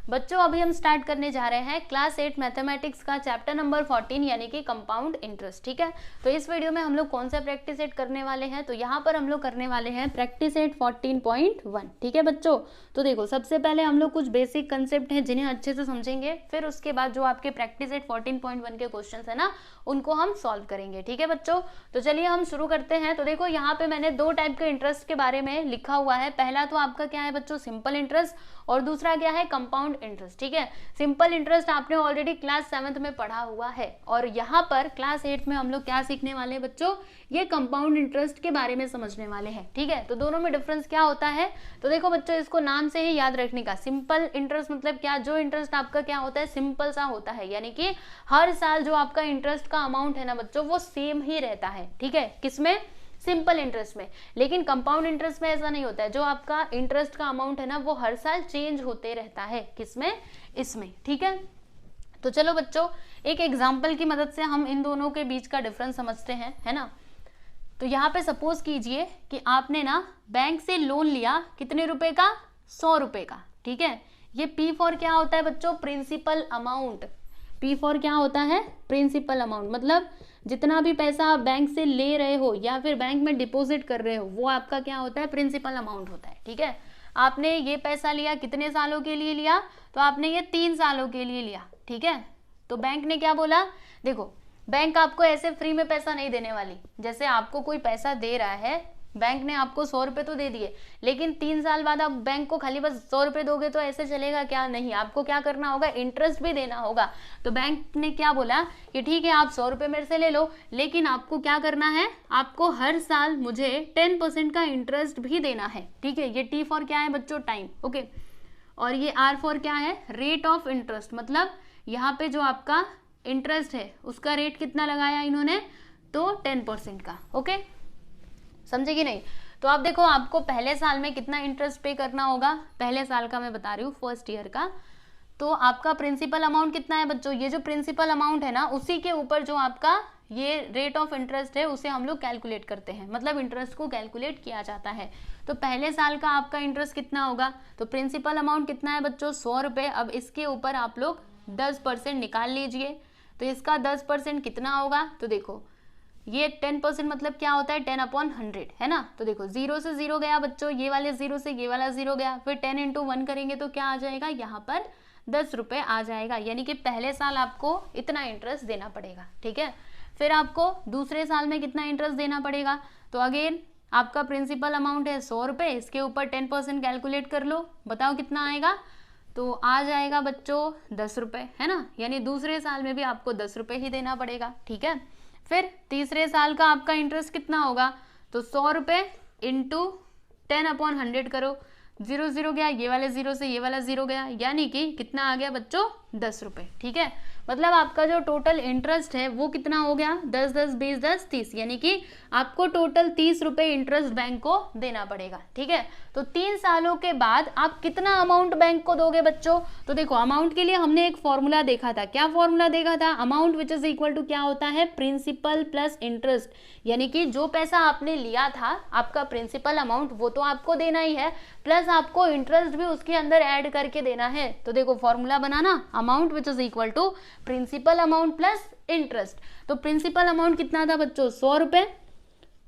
बच्चों अभी हम स्टार्ट करने जा रहे हैं क्लास 8 मैथमेटिक्स का चैप्टर नंबर 14 यानी कि कंपाउंड इंटरेस्ट। ठीक है, तो इस वीडियो में हम लोग कौन सा प्रैक्टिस सेट करने वाले हैं, तो यहाँ पर हम लोग करने वाले हैं प्रैक्टिस सेट 14.1। ठीक है बच्चों, तो देखो सबसे पहले हम लोग कुछ बेसिक कंसेप्ट हैं जिन्हें अच्छे से समझेंगे, फिर उसके बाद जो आपके प्रैक्टिस सेट 14.1 के क्वेश्चन है ना उनको हम सॉल्व करेंगे। ठीक है बच्चों, तो चलिए हम शुरू करते हैं। तो देखो यहाँ पे मैंने दो टाइप के इंटरेस्ट के बारे में लिखा हुआ है। पहला तो आपका क्या है बच्चों, सिंपल इंटरेस्ट, और दूसरा क्या है, कंपाउंड इंटरेस्ट। ठीक है, सिंपल इंटरेस्ट आपने ऑलरेडी क्लास 7 में पढ़ा हुआ है, और यहाँ पर क्लास 8 में हम लोग क्या सीखने वाले हैं बच्चों, ये कंपाउंड इंटरेस्ट के बारे में समझने वाले हैं। ठीक है, तो दोनों में डिफरेंस क्या होता है, तो देखो बच्चों इसको नाम से ही याद रखने का। सिंपल इंटरेस्ट मतलब क्या, जो इंटरेस्ट आपका क्या होता है, सिंपल सा होता है, यानी कि हर साल जो आपका इंटरेस्ट का अमाउंट है ना बच्चों वो सेम ही रहता है। ठीक है, किसमें, सिंपल इंटरेस्ट में। लेकिन कंपाउंड इंटरेस्ट में ऐसा नहीं होता है, जो आपका इंटरेस्ट का अमाउंट है ना वो हर साल चेंज होते रहता है। किसमें, इसमें। ठीक है, तो चलो बच्चों एक एग्जांपल की मदद से हम इन दोनों के बीच का डिफरेंस समझते हैं, है ना। तो यहाँ पे सपोज कीजिए कि आपने ना बैंक से लोन लिया, कितने रुपए का, 100 रुपए का। ठीक है, ये पी फॉर क्या होता है बच्चों, प्रिंसिपल अमाउंट। पी फॉर क्या होता है, प्रिंसिपल अमाउंट, मतलब जितना भी पैसा आप बैंक से ले रहे हो या फिर बैंक में डिपॉजिट कर रहे हो वो आपका क्या होता है, प्रिंसिपल अमाउंट होता है। ठीक है, आपने ये पैसा लिया, कितने सालों के लिए लिया, तो आपने ये 3 सालों के लिए लिया। ठीक है, तो बैंक ने क्या बोला, देखो बैंक आपको ऐसे फ्री में पैसा नहीं देने वाली। जैसे आपको कोई पैसा दे रहा है, बैंक ने आपको 100 रुपए तो दे दिए, लेकिन 3 साल बाद आप बैंक को खाली बस 100 रुपए दोगे तो ऐसे चलेगा क्या, नहीं, आपको क्या करना होगा, इंटरेस्ट भी देना होगा। तो बैंक ने क्या बोला कि ठीक है आप 100 रुपए मेरे से ले लो, लेकिन आपको क्या करना है, आपको हर साल मुझे 10% का इंटरेस्ट भी देना है। ठीक है, ये टी फॉर क्या है बच्चों, टाइम। ओके, और ये आर फॉर क्या है, रेट ऑफ इंटरेस्ट, मतलब यहाँ पे जो आपका इंटरेस्ट है उसका रेट कितना लगाया इन्होंने, तो 10% का। ओके, समझे कि नहीं। तो आप देखो आपको पहले साल में कितना इंटरेस्ट पे करना होगा, पहले साल का मैं बता रही हूँ, फर्स्ट ईयर का। तो आपका प्रिंसिपल अमाउंट कितना है बच्चों, ये जो प्रिंसिपल अमाउंट है ना उसी के ऊपर जो आपका ये रेट ऑफ इंटरेस्ट है उसे हम लोग कैलकुलेट करते हैं, मतलब इंटरेस्ट को कैलकुलेट किया जाता है। तो पहले साल का आपका इंटरेस्ट कितना होगा, तो प्रिंसिपल अमाउंट कितना है बच्चों, 100 रुपये। अब इसके ऊपर आप लोग 10% निकाल लीजिए, तो इसका 10% कितना होगा, तो देखो ये 10% मतलब क्या होता है, 10/100, है ना। तो देखो 0 से 0 गया बच्चों, ये वाले 0 से ये वाला 0 गया, फिर 10 × 1 करेंगे तो क्या आ जाएगा, यहाँ पर 10 रुपये आ जाएगा, यानी कि पहले साल आपको इतना इंटरेस्ट देना पड़ेगा। ठीक है, फिर आपको दूसरे साल में कितना इंटरेस्ट देना पड़ेगा, तो अगेन आपका प्रिंसिपल अमाउंट है 100 रुपये, इसके ऊपर 10% कैलकुलेट कर लो, बताओ कितना आएगा, तो आ जाएगा बच्चों 10 रुपये, है ना। यानी दूसरे साल में भी आपको 10 रुपये ही देना पड़ेगा। ठीक है, फिर तीसरे साल का आपका इंटरेस्ट कितना होगा, तो 100 रुपये इंटू 10/100 करो, 0 0 गया, ये वाले 0 से ये वाला 0 गया, यानी कि कितना आ गया बच्चों, 10 रुपये। ठीक है, मतलब आपका जो टोटल इंटरेस्ट है वो कितना हो गया, 10 10 20 10 30, यानी कि आपको टोटल 30 रुपये इंटरेस्ट बैंक को देना पड़ेगा। ठीक है, तो 3 सालों के बाद आप कितना अमाउंट बैंक को दोगे बच्चों, तो देखो अमाउंट के लिए हमने एक फॉर्मूला देखा था, क्या फॉर्मूला देखा था, amount which is equal to क्या होता है, प्रिंसिपल प्लस इंटरेस्ट, यानी कि जो पैसा आपने लिया था आपका प्रिंसिपल अमाउंट वो तो आपको देना ही है, प्लस आपको इंटरेस्ट भी उसके अंदर ऐड करके देना है। तो देखो फॉर्मूला बनाना, amount which is equal to principal amount plus interest. तो प्रिंसिपल अमाउंट कितना था बच्चों, 100 रुपये,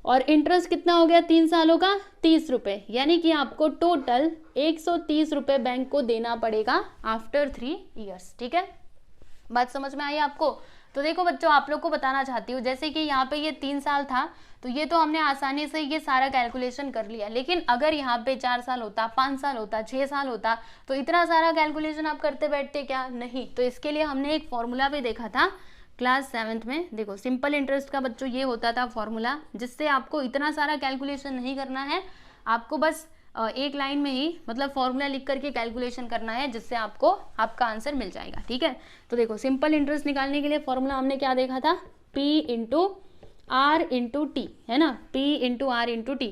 और इंटरेस्ट कितना हो गया 3 सालों का, 30 रुपये, यानी कि आपको टोटल 130 रुपये बैंक को देना पड़ेगा आफ्टर 3 ईयर्स। ठीक है, बात समझ में आई आपको। तो देखो बच्चों आप लोग को बताना चाहती हूँ, जैसे कि यहाँ पे ये 3 साल था तो ये तो हमने आसानी से ये सारा कैलकुलेशन कर लिया, लेकिन अगर यहाँ पे 4 साल होता, 5 साल होता, 6 साल होता, तो इतना सारा कैलकुलेशन आप करते बैठते क्या, नहीं। तो इसके लिए हमने एक फॉर्मूला भी देखा था क्लास 7 में। देखो सिंपल इंटरेस्ट का बच्चों ये होता था फॉर्मूला, जिससे आपको इतना सारा कैलकुलेशन नहीं करना है, आपको बस एक लाइन में ही मतलब फॉर्मूला लिख करके कैलकुलेशन करना है, जिससे आपको आपका आंसर मिल जाएगा। ठीक है, तो देखो सिंपल इंटरेस्ट निकालने के लिए फॉर्मूला हमने क्या देखा था, P × R × T, है ना, P × R × T,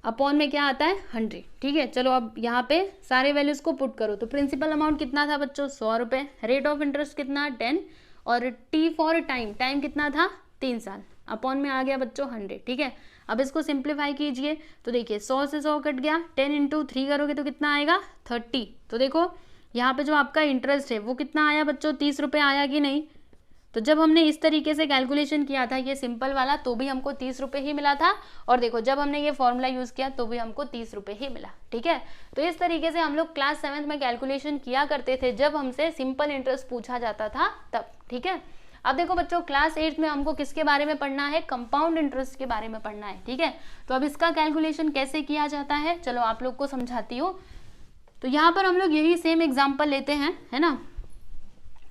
अपॉन में क्या आता है 100। ठीक है, चलो अब यहाँ पे सारे वैल्यूज को पुट करो। तो प्रिंसिपल अमाउंट कितना था बच्चों, 100 रुपये, रेट ऑफ इंटरेस्ट कितना 10, और टी फॉर टाइम, टाइम कितना था 3 साल, अपॉन में आ गया बच्चों 100। ठीक है, अब इसको सिंप्लीफाई कीजिए, तो देखिए 100 से 100 कट गया, 10 × 3 करोगे तो कितना आएगा 30। तो देखो यहाँ पे जो आपका इंटरेस्ट है वो कितना आया बच्चों, 30 रुपये आया कि नहीं। तो जब हमने इस तरीके से कैलकुलेशन किया था ये सिंपल वाला, तो भी हमको 30 रुपये ही मिला था, और देखो जब हमने ये फॉर्मूला यूज किया तो भी हमको 30 रुपये ही मिला। ठीक है, तो इस तरीके से हम लोग क्लास 7 में कैलकुलेशन किया करते थे जब हमसे सिंपल इंटरेस्ट पूछा जाता था तब। ठीक है, अब देखो बच्चों क्लास 8 में हमको किसके बारे में पढ़ना है, कंपाउंड इंटरेस्ट के बारे में पढ़ना है। ठीक है, तो अब इसका कैलकुलेशन कैसे किया जाता है चलो आप लोग को समझाती हूँ। तो यहाँ पर हम लोग यही सेम एग्जाम्पल लेते हैं, है ना।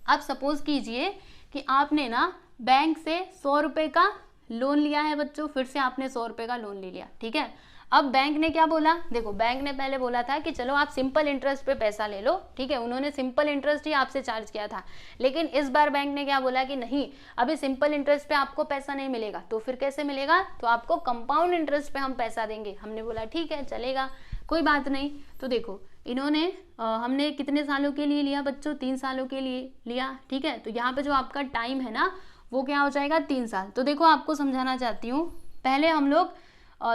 अब सपोज कीजिए कि आपने ना बैंक से 100 रुपये का लोन लिया है बच्चों, फिर से आपने 100 रुपये का लोन ले लिया। ठीक है, अब बैंक ने क्या बोला, देखो बैंक ने पहले बोला था कि चलो आप सिंपल इंटरेस्ट पे पैसा ले लो। ठीक है, उन्होंने सिंपल इंटरेस्ट ही आपसे चार्ज किया था, लेकिन इस बार बैंक ने क्या बोला कि नहीं, अभी सिंपल इंटरेस्ट पे आपको पैसा नहीं मिलेगा। तो फिर कैसे मिलेगा, तो आपको कंपाउंड इंटरेस्ट पे हम पैसा देंगे। हमने बोला ठीक है चलेगा, कोई बात नहीं। तो देखो इन्होंने हमने कितने सालों के लिए लिया बच्चों, 3 सालों के लिए लिया। ठीक है, तो यहाँ पे जो आपका टाइम है ना वो क्या हो जाएगा, 3 साल। तो देखो आपको समझाना चाहती हूँ, पहले हम लोग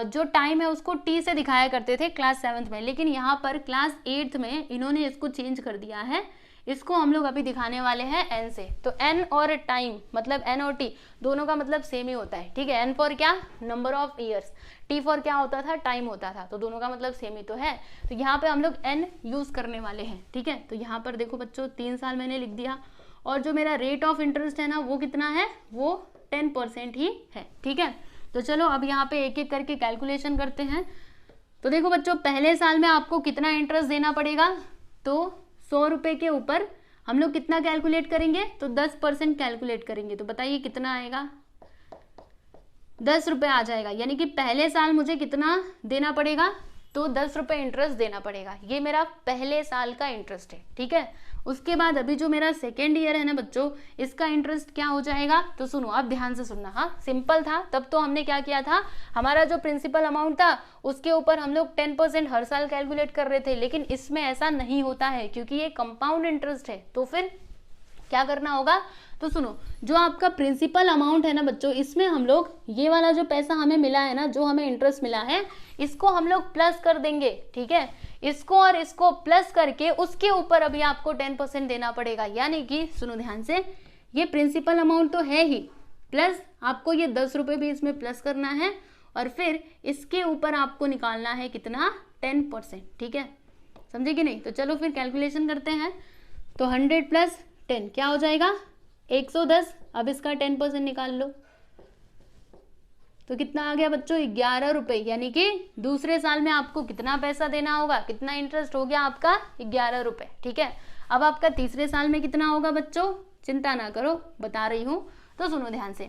जो टाइम है उसको टी से दिखाया करते थे क्लास 7 में, लेकिन यहाँ पर क्लास 8 में इन्होंने इसको चेंज कर दिया है। इसको हम लोग अभी दिखाने वाले हैं एन से। तो एन और टाइम मतलब एन और टी दोनों का मतलब सेम ही होता है। ठीक है, एन फॉर क्या, number of years, T for क्या होता था, टाइम होता था, तो दोनों का मतलब सेम ही तो है। तो यहाँ पे हम लोग एन यूज करने वाले हैं। ठीक है, तो यहाँ पर देखो बच्चों 3 साल मैंने लिख दिया, और जो मेरा रेट ऑफ इंटरेस्ट है ना वो कितना है, वो 10% ही है। ठीक है, तो चलो अब यहाँ पे एक एक करके कैलकुलेशन करते हैं। तो देखो बच्चों पहले साल में आपको कितना इंटरेस्ट देना पड़ेगा, तो 100 रुपये के ऊपर हम लोग कितना कैलकुलेट करेंगे, तो 10% कैलकुलेट करेंगे। तो बताइए कितना आएगा, 10 रुपये आ जाएगा। यानी कि पहले साल मुझे कितना देना पड़ेगा, तो 10 रुपये इंटरेस्ट देना पड़ेगा। ये मेरा पहले साल का इंटरेस्ट है। ठीक है, उसके बाद अभी जो मेरा सेकेंड ईयर है ना बच्चों, इसका इंटरेस्ट क्या हो जाएगा, तो सुनो अब ध्यान से सुनना। हाँ, सिंपल था तब तो हमने क्या किया था, हमारा जो प्रिंसिपल अमाउंट था उसके ऊपर हम लोग 10% हर साल कैलकुलेट कर रहे थे, लेकिन इसमें ऐसा नहीं होता है क्योंकि ये कंपाउंड इंटरेस्ट है। तो फिर क्या करना होगा, तो सुनो जो आपका प्रिंसिपल अमाउंट है ना बच्चों, इसमें हम लोग ये वाला जो पैसा हमें मिला है ना, जो हमें इंटरेस्ट मिला है, इसको हम लोग प्लस कर देंगे। ठीक है, इसको और इसको प्लस करके उसके ऊपर अभी आपको 10% देना पड़ेगा। यानी कि सुनो ध्यान से, ये प्रिंसिपल अमाउंट तो है ही, प्लस आपको ये 10 रुपये भी इसमें प्लस करना है, और फिर इसके ऊपर आपको निकालना है कितना, 10%। ठीक है, समझे कि नहीं। तो चलो फिर कैलकुलेशन करते हैं। तो 100 + 10 क्या हो जाएगा, 110। अब इसका 10% निकाल लो, तो कितना आ गया बच्चों, 11 रुपये। यानी कि दूसरे साल में आपको कितना पैसा देना होगा, कितना इंटरेस्ट हो गया आपका, 11 रुपये। ठीक है, अब आपका तीसरे साल में कितना होगा बच्चों, चिंता ना करो बता रही हूँ, तो सुनो ध्यान से।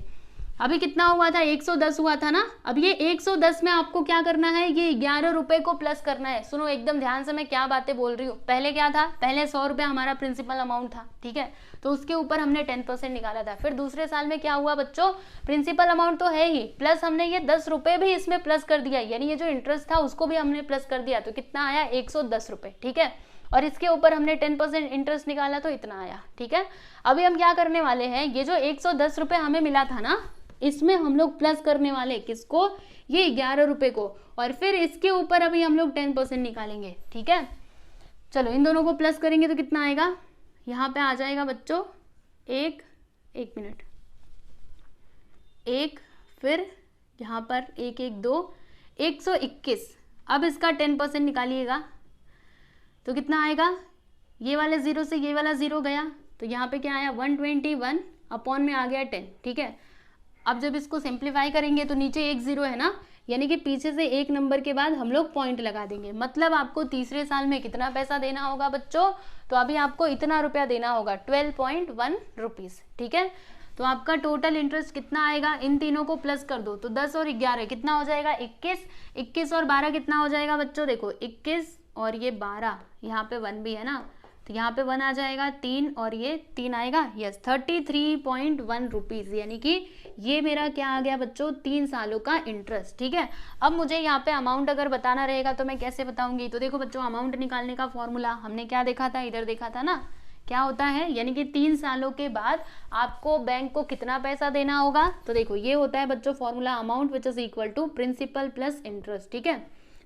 अभी कितना हुआ था, 110 हुआ था ना। अब ये 110 में आपको क्या करना है, ये 11 रुपये को प्लस करना है। सुनो एकदम ध्यान से मैं क्या बातें बोल रही हूँ। पहले क्या था, पहले 100 रुपये हमारा प्रिंसिपल अमाउंट था। ठीक है, तो उसके ऊपर हमने 10% निकाला था। फिर दूसरे साल में क्या हुआ बच्चों, प्रिंसिपल अमाउंट तो है ही, प्लस हमने ये 10 रुपये भी इसमें प्लस कर दिया, यानी ये जो इंटरेस्ट था उसको भी हमने प्लस कर दिया। तो कितना आया, 110 रुपये। ठीक है, और इसके ऊपर हमने 10% इंटरेस्ट निकाला तो इतना आया। ठीक है, अभी हम क्या करने वाले हैं, ये जो 110 रुपये हमें मिला था ना, इसमें हम लोग प्लस करने वाले किसको, ये 11 रुपये को, और फिर इसके ऊपर अभी हम लोग 10% निकालेंगे। ठीक है, चलो इन दोनों को प्लस करेंगे तो कितना आएगा, यहाँ पे आ जाएगा बच्चों एक मिनट, एक, फिर यहाँ पर 1 1 2 121। अब इसका 10% निकालिएगा तो कितना आएगा, ये वाले 0 से ये वाला 0 गया, तो यहाँ पे क्या आया, 121 अपॉन में आ गया 10। ठीक है, अब जब इसको सिंप्लीफाई करेंगे तो नीचे 1 0 है ना, यानी कि पीछे से एक नंबर के बाद हम लोग पॉइंट लगा देंगे। मतलब आपको तीसरे साल में कितना पैसा देना होगा बच्चों, तो अभी आपको इतना रुपया देना होगा, 12.1 रुपीज़। ठीक है, तो आपका टोटल इंटरेस्ट कितना आएगा, इन तीनों को प्लस कर दो, तो 10 और 11 कितना हो जाएगा, 21। 21 और 12 कितना हो जाएगा बच्चों, देखो 21 और ये 12, यहाँ पे 1 भी है ना, तो यहाँ पे 1 आ जाएगा, 3 और ये 3 आएगा, यस 33.1 रुपीज़। यानी कि ये मेरा क्या आ गया बच्चों, 3 सालों का इंटरेस्ट। ठीक है, अब मुझे यहाँ पे अमाउंट अगर बताना रहेगा तो मैं कैसे बताऊंगी, तो देखो बच्चों अमाउंट निकालने का फॉर्मूला हमने क्या देखा था, इधर देखा था ना, क्या होता है, यानी कि 3 सालों के बाद आपको बैंक को कितना पैसा देना होगा, तो देखो ये होता है बच्चों formula, amount which is equal to principal plus interest. ठीक है,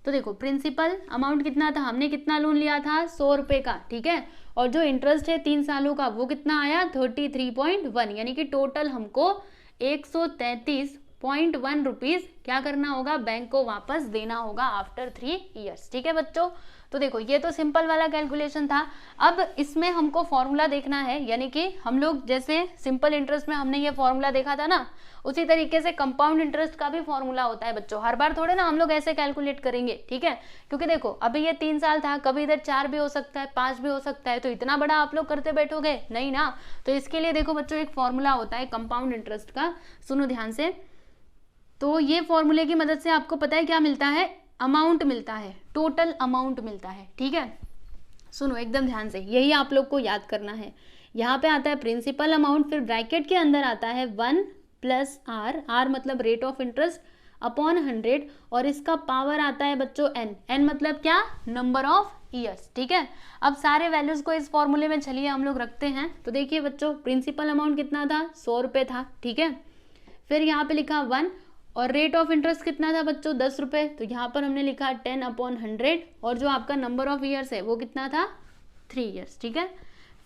तो देखो प्रिंसिपल अमाउंट कितना था, हमने कितना लोन लिया था, 100 रुपये का। ठीक है, और जो इंटरेस्ट है 3 सालों का वो कितना आया 33.1, यानी कि टोटल हमको 133.1 रुपीज क्या करना होगा, बैंक को वापस देना होगा आफ्टर 3 ईयर्स। ठीक है बच्चों, तो देखो ये तो सिंपल वाला कैलकुलेशन था। अब इसमें हमको फॉर्मूला देखना है, यानी कि हम लोग जैसे सिंपल इंटरेस्ट में हमने ये फॉर्मूला देखा था ना, उसी तरीके से कंपाउंड इंटरेस्ट का भी फॉर्मूला होता है बच्चों। हर बार थोड़े ना हम लोग ऐसे कैलकुलेट करेंगे, ठीक है, क्योंकि देखो अभी ये 3 साल था, कभी इधर 4 भी हो सकता है, 5 भी हो सकता है, तो इतना बड़ा आप लोग करते बैठोगे नहीं ना। तो इसके लिए देखो बच्चों एक फॉर्मूला होता है कंपाउंड इंटरेस्ट का, सुनो ध्यान से। तो ये फॉर्मूले की मदद से आपको पता है क्या मिलता है, अमाउंट मिलता है, टोटल अमाउंट मिलता है। ठीक है, सुनो एकदम ध्यान से, यही आप लोग को याद करना है। यहाँ पे आता है प्रिंसिपल अमाउंट, फिर ब्रैकेट के अंदर आता है 1 प्लस आर, आर मतलब रेट ऑफ इंटरेस्ट अपॉन 100, और इसका पावर आता है बच्चों n, n मतलब क्या, नंबर ऑफ ईयर्स। ठीक है, अब सारे वैल्यूज को इस फॉर्मूले में चलिए हम लोग रखते हैं। तो देखिए बच्चों प्रिंसिपल अमाउंट कितना था, 100 रुपये था। ठीक है, फिर यहाँ पे लिखा 1, और रेट ऑफ इंटरेस्ट कितना था बच्चों 10 रुपये, तो यहाँ पर हमने लिखा 10/100, और जो आपका नंबर ऑफ ईयर्स है वो कितना था 3 ईयर्स। ठीक है,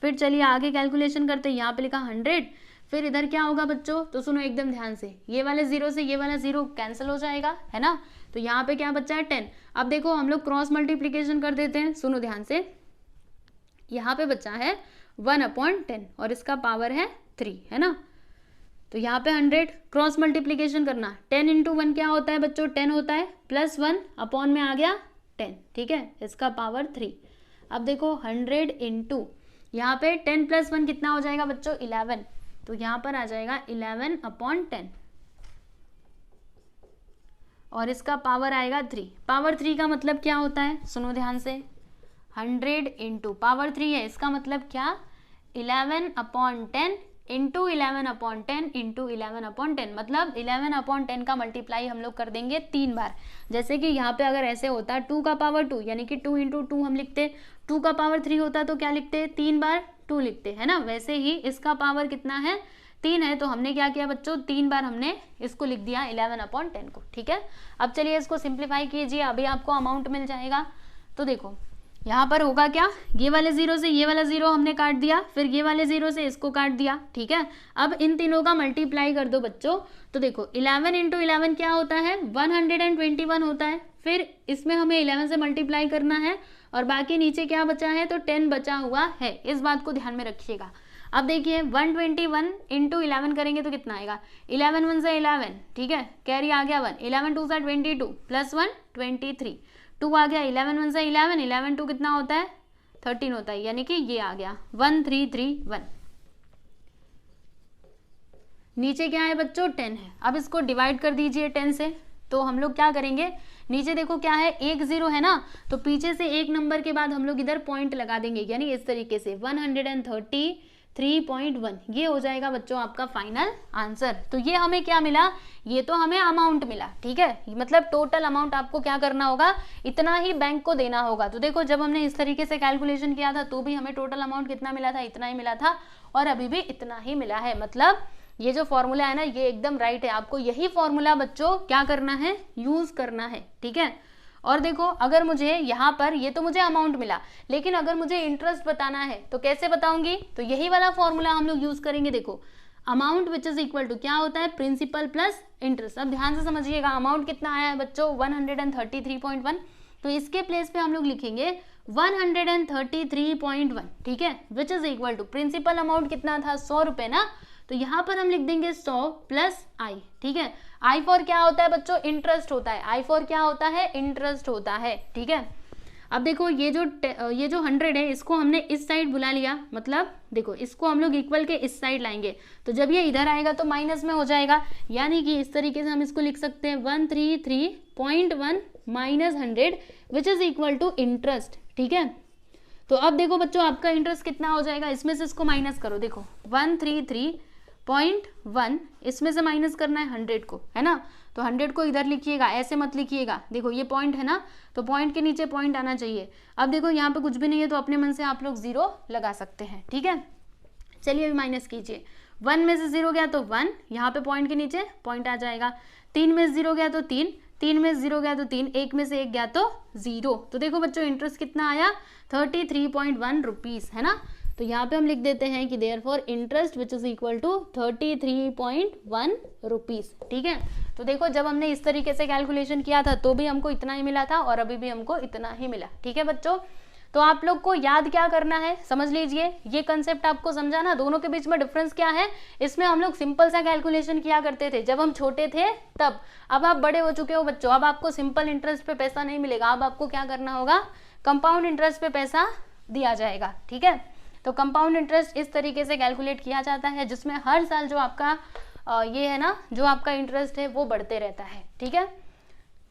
फिर चलिए आगे कैलकुलेशन करते हैं। यहाँ पे लिखा 100, फिर इधर क्या होगा बच्चों, तो सुनो एकदम ध्यान से, ये वाले 0 से ये वाला 0 कैंसिल हो जाएगा, है ना। तो यहाँ पे क्या बचा है 10। अब देखो हम लोग क्रॉस मल्टीप्लीकेशन कर देते हैं, सुनो ध्यान से। यहाँ पे बचा है 1/10 और इसका पावर है 3, है ना। तो यहाँ पे 100 क्रॉस मल्टीप्लीकेशन करना, 10 × 1 क्या होता है बच्चों 10 होता है, प्लस 1 अपॉन में आ गया 10। ठीक है, इसका पावर 3। अब देखो 100 × यहाँ पे 10 + 1 कितना हो जाएगा बच्चों 11, तो यहाँ पर आ जाएगा 11/10, और इसका पावर आएगा 3। पावर 3 का मतलब क्या होता है, सुनो ध्यान से, 100 × पावर 3 है, इसका मतलब क्या 11/10 इंटू 11/10 इंटू 11/10, मतलब 11/10 का मल्टीप्लाई हम लोग कर देंगे 3 बार। जैसे कि यहाँ पे अगर ऐसे होता 2 का पावर 2, यानी कि 2 × 2 हम लिखते, 2 का पावर 3 होता तो क्या लिखते 3 बार 2 लिखते, है ना। वैसे ही इसका पावर कितना है 3 है, तो हमने क्या किया बच्चों 3 बार हमने इसको लिख दिया 11/10 को। ठीक है, अब चलिए इसको सिंप्लीफाई कीजिए, अभी आपको अमाउंट मिल जाएगा। तो देखो यहाँ पर होगा क्या, ये वाले 0 से ये वाला 0 हमने काट दिया, फिर ये वाले 0 से इसको काट दिया। ठीक है, अब इन तीनों का मल्टीप्लाई कर दो बच्चों। तो देखो 11 × 11 क्या होता है 121 होता है, फिर इसमें हमें 11 से मल्टीप्लाई करना है, और बाकी नीचे क्या बचा है तो 10 बचा हुआ है, इस बात को ध्यान में रखिएगा। अब देखिए 121 × 11 करेंगे तो कितना आएगा, 11 × 1 = 11, ठीक है, कैरी आ गया 1, 11 × 2 = 22, प्लस 1 23, 2 आ गया, 11 × 1 = 11, 11 × 2 कितना होता है 13 होता है, यानी कि ये आ गया 1331। नीचे क्या है बच्चों 10 है, अब इसको डिवाइड कर दीजिए 10 से। तो हम लोग क्या करेंगे, नीचे देखो क्या है 1 0 है ना, तो पीछे से एक नंबर के बाद हम लोग इधर पॉइंट लगा देंगे, यानी इस तरीके से 133.1, ये हो जाएगा बच्चों आपका फाइनल आंसर। तो ये हमें क्या मिला, ये तो हमें अमाउंट मिला। ठीक है, मतलब टोटल अमाउंट आपको क्या करना होगा, इतना ही बैंक को देना होगा। तो देखो जब हमने इस तरीके से कैलकुलेशन किया था तो भी हमें टोटल अमाउंट कितना मिला था, इतना ही मिला था, और अभी भी इतना ही मिला है। मतलब ये जो फॉर्मूला है ना ये एकदम राइट है, आपको यही फॉर्मूला बच्चों क्या करना है, यूज करना है। ठीक है, और देखो अगर मुझे यहाँ पर ये तो मुझे अमाउंट मिला, लेकिन अगर मुझे इंटरेस्ट बताना है तो कैसे बताऊंगी, तो यही वाला फॉर्मूला हम लोग यूज करेंगे। देखो amount which is equal to क्या होता है, प्रिंसिपल प्लस इंटरेस्ट। अब ध्यान से समझिएगा, अमाउंट कितना आया है बच्चों 133.1, तो इसके प्लेस पे हम लोग लिखेंगे 133.1, ठीक है, which is equal to principal amount कितना था 100 रुपये ना, तो यहाँ पर हम लिख देंगे 100 प्लस आई। ठीक है, आई फॉर क्या होता है बच्चों, इंटरेस्ट होता है, आई फॉर क्या होता है, इंटरेस्ट होता है। ठीक है, अब देखो ये जो 100 है इसको हमने इस साइड बुला लिया, मतलब देखो इसको हम लोग इक्वल के इस साइड लाएंगे, तो जब ये इधर आएगा तो माइनस में हो जाएगा, यानी कि इस तरीके से हम इसको लिख सकते हैं 133.1 minus 100 which is equal to interest. ठीक है, तो अब देखो बच्चों आपका इंटरेस्ट कितना हो जाएगा, इसमें से इसको माइनस करो। देखो 133.1 इसमें से माइनस करना है 100 को, है ना, तो 100 को इधर लिखिएगा, ऐसे मत लिखिएगा। देखो ये पॉइंट है ना, तो पॉइंट के नीचे पॉइंट आना चाहिए। अब देखो यहाँ पे कुछ भी नहीं है, तो अपने मन से आप लोग 0 लगा सकते हैं। ठीक है, चलिए अभी माइनस कीजिए, 1 में से 0 गया तो 1, यहाँ पे पॉइंट के नीचे पॉइंट आ जाएगा, 3 में से 0 गया तो 3, 3 में 0 गया तो 3, 1 में से 1 गया तो 0। तो देखो बच्चों इंटरेस्ट कितना आया 33.1 रुपीज़, है ना। तो यहाँ पे हम लिख देते हैं कि therefore interest which is equal to 33.1 rupees, ठीक है। तो देखो जब हमने इस तरीके से कैलकुलेशन किया था तो भी हमको इतना ही मिला था और अभी भी हमको इतना ही मिला, ठीक है बच्चों। तो आप लोग को याद क्या करना है, समझ लीजिए ये कंसेप्ट आपको समझाना, दोनों के बीच में डिफरेंस क्या है। इसमें हम लोग सिंपल सा कैलकुलेशन किया करते थे जब हम छोटे थे तब, अब आप बड़े हो चुके हो बच्चों, अब आपको सिंपल इंटरेस्ट पे पैसा नहीं मिलेगा, अब आपको क्या करना होगा, कंपाउंड इंटरेस्ट पे पैसा दिया जाएगा, ठीक है। तो कंपाउंड इंटरेस्ट इस तरीके से कैलकुलेट किया जाता है जिसमें हर साल जो आपका ये है ना, जो आपका इंटरेस्ट है वो बढ़ते रहता है, ठीक है।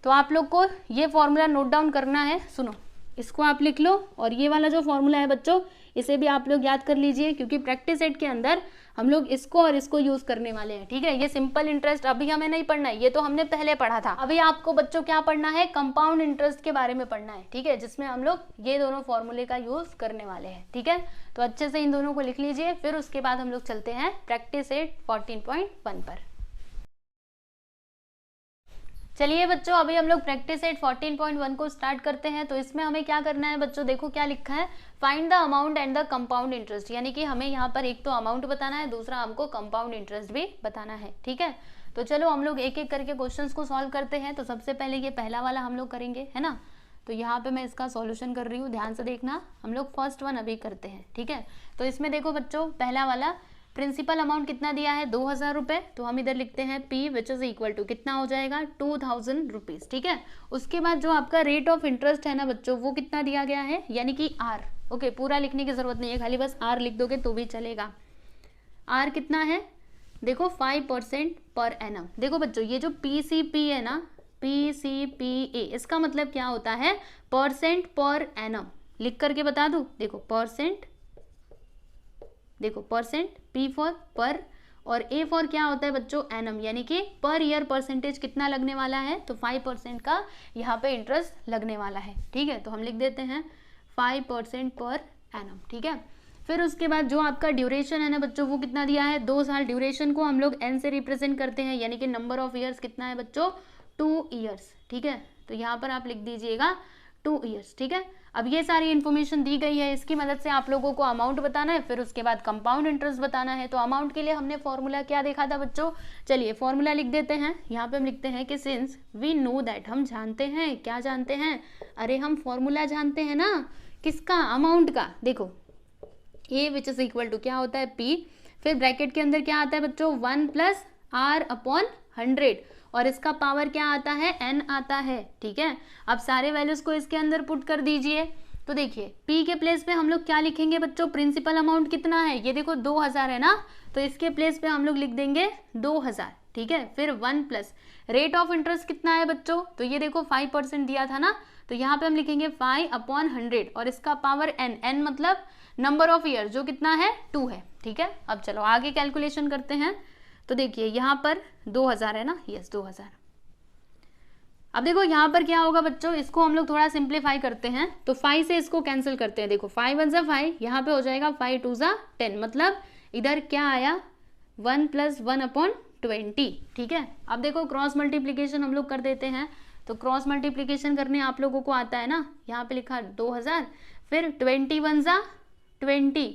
तो आप लोग को ये फॉर्मूला नोट डाउन करना है, सुनो इसको आप लिख लो, और ये वाला जो फॉर्मूला है बच्चों इसे भी आप लोग याद कर लीजिए, क्योंकि प्रैक्टिस सेट के अंदर हम लोग इसको और इसको यूज करने वाले हैं, ठीक है। ये सिंपल इंटरेस्ट अभी हमें नहीं पढ़ना है, ये तो हमने पहले पढ़ा था। अभी आपको बच्चों क्या पढ़ना है, कंपाउंड इंटरेस्ट के बारे में पढ़ना है, ठीक है, जिसमें हम लोग ये दोनों फॉर्मूले का यूज करने वाले हैं, ठीक है। तो अच्छे से इन दोनों को लिख लीजिए, फिर उसके बाद हम लोग चलते हैं प्रैक्टिस सेट 14.1 पर। चलिए बच्चों अभी हम लोग प्रैक्टिस सेट 14.1 को स्टार्ट करते हैं। तो इसमें हमें क्या करना है बच्चों, देखो क्या लिखा है, find the amount and the compound interest, यानी कि हमें यहाँ पर एक तो अमाउंट बताना है, दूसरा हमको कंपाउंड इंटरेस्ट भी बताना है, ठीक है। तो चलो हम लोग एक एक करके क्वेश्चंस को सॉल्व करते हैं। तो सबसे पहले ये पहला वाला हम लोग करेंगे, है ना। तो यहाँ पे मैं इसका सॉल्यूशन कर रही हूँ, ध्यान से देखना, हम लोग फर्स्ट वन अभी करते हैं, ठीक है। तो इसमें देखो बच्चों पहला वाला प्रिंसिपल अमाउंट कितना दिया है 2000 रुपये, तो हम इधर लिखते हैं P which is equal to कितना हो जाएगा 2000 रुपीज़, ठीक है। उसके बाद जो आपका रेट ऑफ इंटरेस्ट है ना बच्चों वो कितना दिया गया है, यानी कि R, ओके पूरा लिखने की जरूरत नहीं है, खाली बस R लिख दोगे तो भी चलेगा। R कितना है, देखो 5% पर एनम। देखो बच्चों ये जो PCP है ना, PCPA, इसका मतलब क्या होता है, परसेंट पर एनम। लिख करके बता दूं, देखो परसेंट, देखो परसेंट, P फॉर पर, और A फॉर क्या होता है बच्चों, एनम, यानी कि पर ईयर परसेंटेज कितना लगने वाला है, तो 5% का यहाँ पे इंटरेस्ट लगने वाला है, ठीक है। तो हम लिख देते हैं 5% पर एनम, ठीक है। फिर उसके बाद जो आपका ड्यूरेशन है ना बच्चों वो कितना दिया है 2 साल। ड्यूरेशन को हम लोग N से रिप्रेजेंट करते हैं, यानी कि नंबर ऑफ ईयर्स कितना है बच्चों 2 ईयर्स, ठीक है। तो यहाँ पर आप लिख दीजिएगा 2 ईयर्स, ठीक है। अब ये सारी इन्फॉर्मेशन दी गई है, इसकी मदद से आप लोगों को अमाउंट बताना है, फिर उसके बाद कंपाउंड इंटरेस्ट बताना है। तो अमाउंट के लिए हमने फॉर्मूला क्या देखा था बच्चों, चलिए फॉर्मूला लिख देते हैं। यहाँ पे हम लिखते हैं कि सिंस वी नो दैट, हम जानते हैं, क्या जानते हैं, अरे हम फॉर्मूला जानते हैं ना, किसका, अमाउंट का। देखो A which is equal to क्या होता है P, फिर ब्रैकेट के अंदर क्या आता है बच्चों 1 + R/100, और इसका पावर क्या आता है n आता है, ठीक है। अब सारे वैल्यूज को इसके अंदर पुट कर दीजिए। तो देखिए P के प्लेस पे हम लोग क्या लिखेंगे बच्चों, प्रिंसिपल अमाउंट कितना है, ये देखो 2000 है ना, तो इसके प्लेस पे हम लोग लिख देंगे 2000, ठीक है। फिर 1 प्लस रेट ऑफ इंटरेस्ट कितना है बच्चों, तो ये देखो 5% दिया था ना, तो यहाँ पे हम लिखेंगे 5/100, और इसका पावर n, n मतलब नंबर ऑफ ईयर जो कितना है 2 है, ठीक है। अब चलो आगे कैलकुलेशन करते हैं। तो देखिए यहाँ पर 2000 है ना, यस 2000। अब देखो यहाँ पर क्या होगा बच्चों, इसको हम लोग थोड़ा सिंप्लीफाई करते हैं, तो 5 से इसको कैंसिल करते हैं। देखो 5 × 5, यहाँ पे हो जाएगा 5 × 2 = 10, मतलब इधर क्या आया 1 + 1/20, ठीक है। अब देखो क्रॉस मल्टीप्लीकेशन हम लोग कर देते हैं। तो क्रॉस मल्टीप्लीकेशन करने आप लोगों को आता है ना, यहाँ पे लिखा 2000, फिर 21 × 20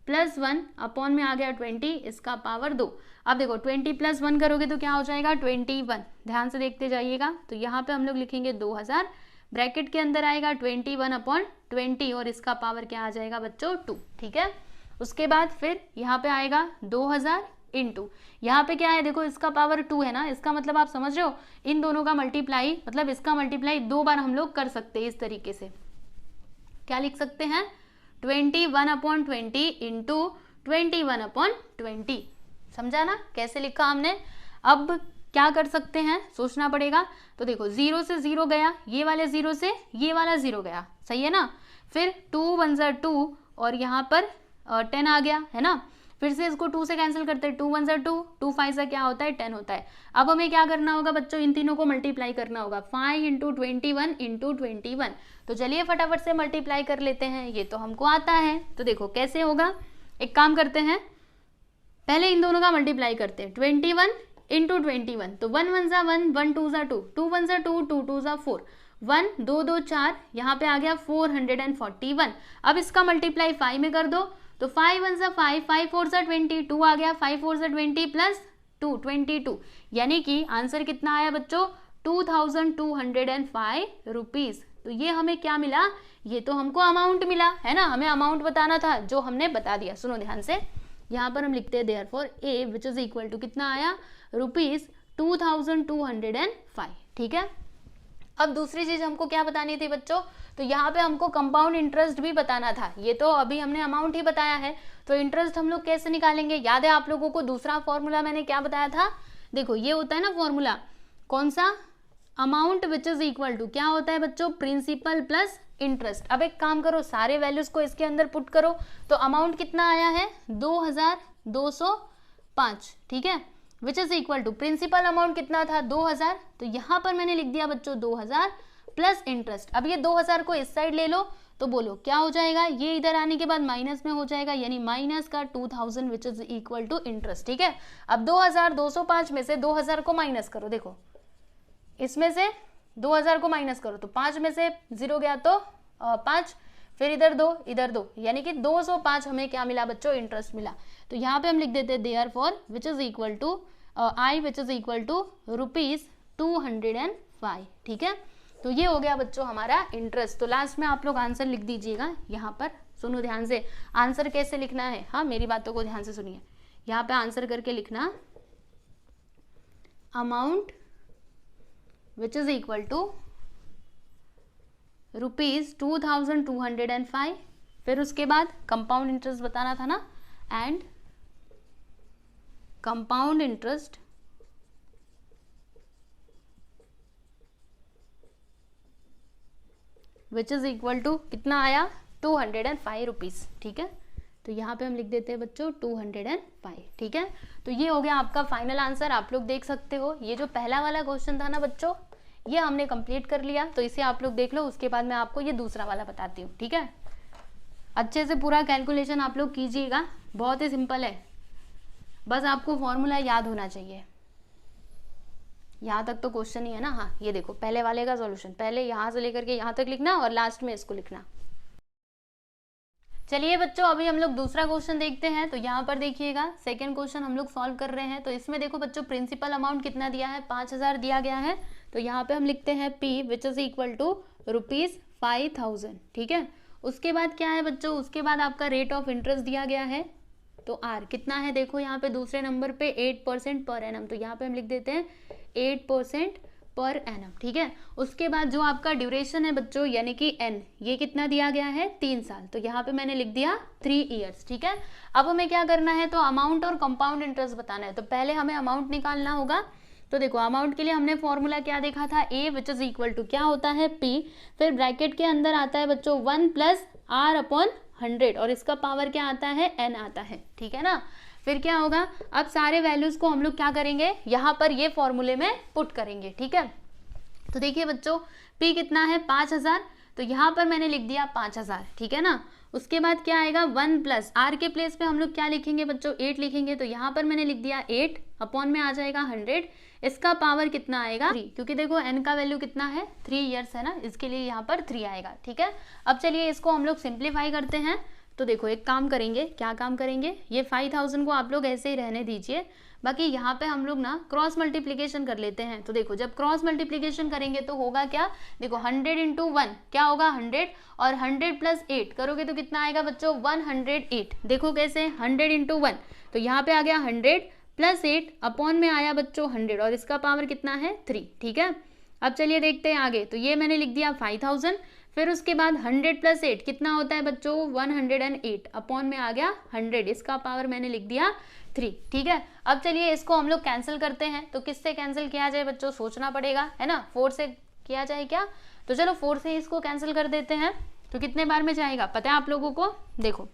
+ 1 अपॉन में आ गया 20, इसका पावर 2। अब देखो 20 + 1 करोगे तो क्या हो जाएगा 21, ध्यान से देखते जाइएगा। तो यहाँ पे हम लोग लिखेंगे 2000, ब्रैकेट के अंदर आएगा 21/20, और इसका पावर क्या आ जाएगा बच्चों 2, ठीक है। उसके बाद फिर यहाँ पे आएगा 2000 इंटू, यहाँ पे क्या है देखो इसका पावर 2 है ना, इसका मतलब आप समझ रहे हो इन दोनों का मल्टीप्लाई, मतलब इसका मल्टीप्लाई 2 बार हम लोग कर सकते हैं। इस तरीके से क्या लिख सकते हैं 21/20 इंटू 21/20, समझा ना कैसे लिखा हमने। अब क्या कर सकते हैं, सोचना पड़ेगा। तो देखो 0 से 0 गया, ये वाले 0 से ये वाला 0 गया, सही है ना। फिर 2 × 1 = 2, और यहाँ पर 10 आ गया, है ना। फिर से इसको 2 से कैंसिल करते हैं, 2 × 1 = 2, 2 × 5 = क्या होता है 10 होता है। अब हमें क्या करना होगा बच्चों, इन तीनों को मल्टीप्लाई करना होगा, 5 × 21 × 21। तो चलिए फटाफट से मल्टीप्लाई कर लेते हैं, ये तो हमको आता है। तो देखो कैसे होगा, एक काम करते हैं, पहले इन दोनों का मल्टीप्लाई करते हैं, 21 इंटू 21, तो 1 1 ज़ा 1, 1 2 ज़ा 2, 2 1 ज़ा 2, 2 2 ज़ा 4, 1 2 2 4, यहाँ पे आ गया 441। अब इसका मल्टीप्लाई 5 में कर दो, तो 5 1 ज़ा 5, 5 4 ज़ा 20, 2 आ गया, 5 4 ज़ा 20 प्लस 2 22, यानी कि आंसर कितना आया बच्चों 2205 रुपीज़। तो ये हमें क्या मिला, ये तो हमको अमाउंट मिला है ना, हमें अमाउंट बताना था जो हमने बता दिया। सुनो ध्यान से, यहाँ पर हम लिखते हैं therefore A which is equal to कितना आया ₹2205, ठीक है। अब दूसरी चीज हमको क्या बतानी थी बच्चों, तो यहाँ पे हमको कंपाउंड इंटरेस्ट भी बताना था। ये तो अभी हमने अमाउंट ही बताया है, तो इंटरेस्ट हम लोग कैसे निकालेंगे। याद है आप लोगों को दूसरा फॉर्मूला मैंने क्या बताया था, देखो ये होता है ना फॉर्मूला, कौन सा, amount which is equal to क्या होता है बच्चों, प्रिंसिपल प्लस इंटरेस्ट। अब एक काम करो, सारे वैल्यूज को इसके अंदर पुट करो, तो अमाउंट कितना आया है 2205, ठीक है, which is equal to principal amount कितना था 2000, तो यहाँ पर मैंने लिख दिया बच्चों 2000 प्लस इंटरेस्ट। अब ये 2000 को इस साइड ले लो, तो बोलो क्या हो जाएगा, ये इधर आने के बाद माइनस में हो जाएगा, यानी माइनस का 2000 which is equal to interest, ठीक है। अब 2205 में से 2000 को माइनस करो, देखो इसमें से 2000 को माइनस करो, तो 5 में से 0 गया तो 5, फिर इधर 2, यानी कि 205 हमें क्या मिला बच्चों, इंटरेस्ट मिला। तो यहाँ पे हम लिख देते हैं therefore which is equal to I which is equal to ₹205, ठीक है। तो ये हो गया बच्चों हमारा इंटरेस्ट। तो लास्ट में आप लोग आंसर लिख दीजिएगा यहाँ पर। सुनो ध्यान से, आंसर कैसे लिखना है, हाँ मेरी बातों को ध्यान से सुनिए। यहाँ पे आंसर करके लिखना amount which is equal to ₹2205, फिर उसके बाद कंपाउंड इंटरेस्ट बताना था ना, and compound interest which is equal to कितना आया 205 रुपीज़, ठीक है। तो यहाँ पे हम लिख देते हैं बच्चों 205, ठीक है। तो ये हो गया आपका फाइनल आंसर, आप लोग देख सकते हो। ये जो पहला वाला क्वेश्चन था ना बच्चों, ये हमने कंप्लीट कर लिया, तो इसे आप लोग देख लो, उसके बाद मैं आपको ये दूसरा वाला बताती हूँ, ठीक है। अच्छे से पूरा कैलकुलेशन आप लोग कीजिएगा, बहुत ही सिंपल है, बस आपको फॉर्मूला याद होना चाहिए। यहाँ तक तो क्वेश्चन ही है ना, हाँ ये देखो पहले वाले का सॉल्यूशन, पहले यहाँ से लेकर के यहाँ तक लिखना और लास्ट में इसको लिखना। चलिए बच्चों अभी हम लोग दूसरा क्वेश्चन देखते हैं। तो यहाँ पर देखिएगा सेकंड क्वेश्चन हम लोग सॉल्व कर रहे हैं। तो इसमें देखो बच्चों प्रिंसिपल अमाउंट कितना दिया है, 5000 दिया गया है। तो यहाँ पे हम लिखते हैं P which is equal to ₹5000, ठीक है। उसके बाद क्या है बच्चों, उसके बाद आपका रेट ऑफ इंटरेस्ट दिया गया है, तो R कितना है, देखो यहाँ पे दूसरे नंबर पे 8% पर एनम, तो यहाँ पे हम लिख देते हैं 8% पर एनम, ठीक है। उसके बाद जो आपका ड्यूरेशन है बच्चों यानी कि N, ये कितना दिया गया है 3 साल, तो यहाँ पे मैंने लिख दिया 3 ईयर्स, ठीक है। अब हमें क्या करना है, तो अमाउंट और कंपाउंड इंटरेस्ट बताना है। तो पहले हमें अमाउंट निकालना होगा। तो देखो अमाउंट के लिए हमने फॉर्मूला क्या देखा था, A which is equal to क्या होता है P, फिर ब्रैकेट के अंदर आता है बच्चों 1 + R/100 और इसका पावर क्या आता है N आता है, ठीक है ना। फिर क्या होगा, अब सारे वैल्यूज को हम लोग क्या करेंगे, यहाँ पर ये फॉर्मूले में पुट करेंगे, ठीक है। तो देखिए बच्चों P कितना है 5000, तो यहाँ पर मैंने लिख दिया 5000, ठीक है ना। उसके बाद क्या आएगा 1 + R के प्लेस पे हम लोग क्या लिखेंगे बच्चों 8 लिखेंगे, तो यहाँ पर मैंने लिख दिया 8 अपॉन में आ जाएगा 100, इसका पावर कितना आएगा 3, क्योंकि देखो n का वैल्यू कितना है 3 ईयर्स है ना, इसके लिए यहाँ पर 3 आएगा, ठीक है। अब चलिए इसको हम लोग सिंप्लीफाई करते हैं। तो देखो एक काम करेंगे, क्या काम करेंगे, ये 5000 को आप लोग ऐसे ही रहने दीजिए, बाकी यहाँ पे हम लोग ना क्रॉस मल्टीप्लिकेशन कर लेते हैं। तो देखो जब क्रॉस मल्टीप्लिकेशन करेंगे तो होगा क्या, देखो 100 × 1 क्या होगा 100, और 100 + 8 करोगे तो कितना आएगा बच्चों 108। देखो कैसे 100 × 1, तो यहाँ पे आ गया 100 + 8 अपॉन में आया बच्चों 100 और इसका पावर कितना है 3, ठीक है। अब चलिए देखते हैं आगे। तो ये मैंने लिख दिया 5000, फिर उसके बाद 100 + 8 कितना होता है बच्चों 108 अपॉन में आ गया 100, इसका पावर मैंने लिख दिया 3, ठीक है। अब चलिए इसको हम लोग कैंसिल करते हैं। तो किससे कैंसिल किया जाए बच्चों, सोचना पड़ेगा है ना, 4 से किया जाए क्या, तो चलो 4 से इसको कैंसिल कर देते हैं। तो कितने बार में जाएगा पता है आप लोगों को, देखो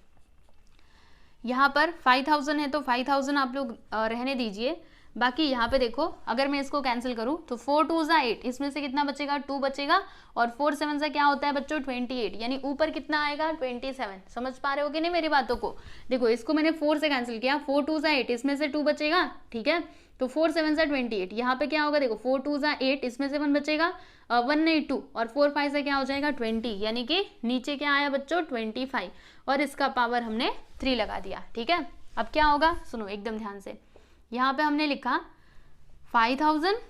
यहाँ पर 5000 है तो 5000 आप लोग रहने दीजिए, बाकी यहाँ पे देखो अगर मैं इसको कैंसिल करूँ तो 4 2 ज़ा 8, इसमें से कितना बचेगा 2 बचेगा, और 4 7 सा क्या होता है बच्चों 28, यानी ऊपर कितना आएगा 27। समझ पा रहे हो कि नहीं मेरी बातों को? देखो इसको मैंने 4 से कैंसिल किया, 4 2 ज़ा 8, इसमें से 2 बचेगा, ठीक है, तो 4 7 सा 28, यहाँ पे क्या होगा देखो 4 2 ज़ा 8, इसमें से 1 बचेगा, 1 नहीं 2, और 4 5 से क्या हो जाएगा 20, यानी कि नीचे क्या आया बच्चों 25, और इसका पावर हमने 3 लगा दिया, ठीक है। अब क्या होगा सुनो एकदम ध्यान से, यहाँ पे हमने लिखा 5000,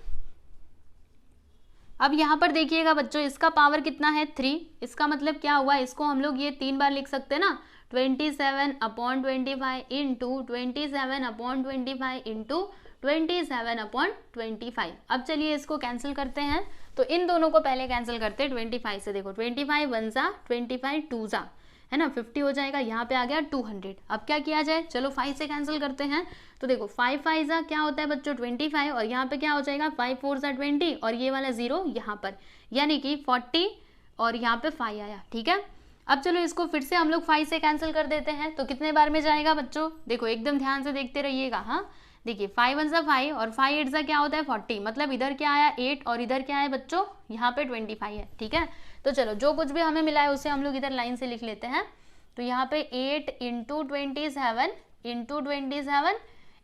अब यहाँ पर देखिएगा बच्चों इसका पावर कितना है 3, इसका मतलब क्या हुआ, इसको हम लोग ये 3 बार लिख सकते हैं ना, 27/25 इंटू 27/25 इंटू 27/25। अब चलिए इसको कैंसिल करते हैं, तो इन दोनों को पहले कैंसिल करते हैं 25 से। देखो 25 1 ज़ा 25 2 ज़ा, है ना, 50 हो जाएगा, यहाँ पे आ गया 200। अब क्या किया जाए, चलो 5 से कैंसिल करते हैं, तो देखो 5 5 ज़ा क्या होता है बच्चों 25, और यहाँ पे क्या हो जाएगा 5 4 ज़ा 20, और ये वाला 0 यहाँ पर, यानी कि 40, और यहाँ पे 5 आया, ठीक है। अब चलो इसको फिर से हम लोग 5 से कैंसिल कर देते हैं, तो कितने बार में जाएगा बच्चों, देखो एकदम ध्यान से देखते रहिएगा। हाँ देखिए 5 1 ज़ा 5 और 5 8 ज़ा क्या होता है 40, मतलब इधर क्या आया 8 और इधर क्या है बच्चों यहाँ पे 25 है, ठीक है। तो चलो जो कुछ भी हमें मिला है उसे हम लोग इधर लाइन से लिख लेते हैं, तो यहाँ पे 8 इंटू 27 इंटू 27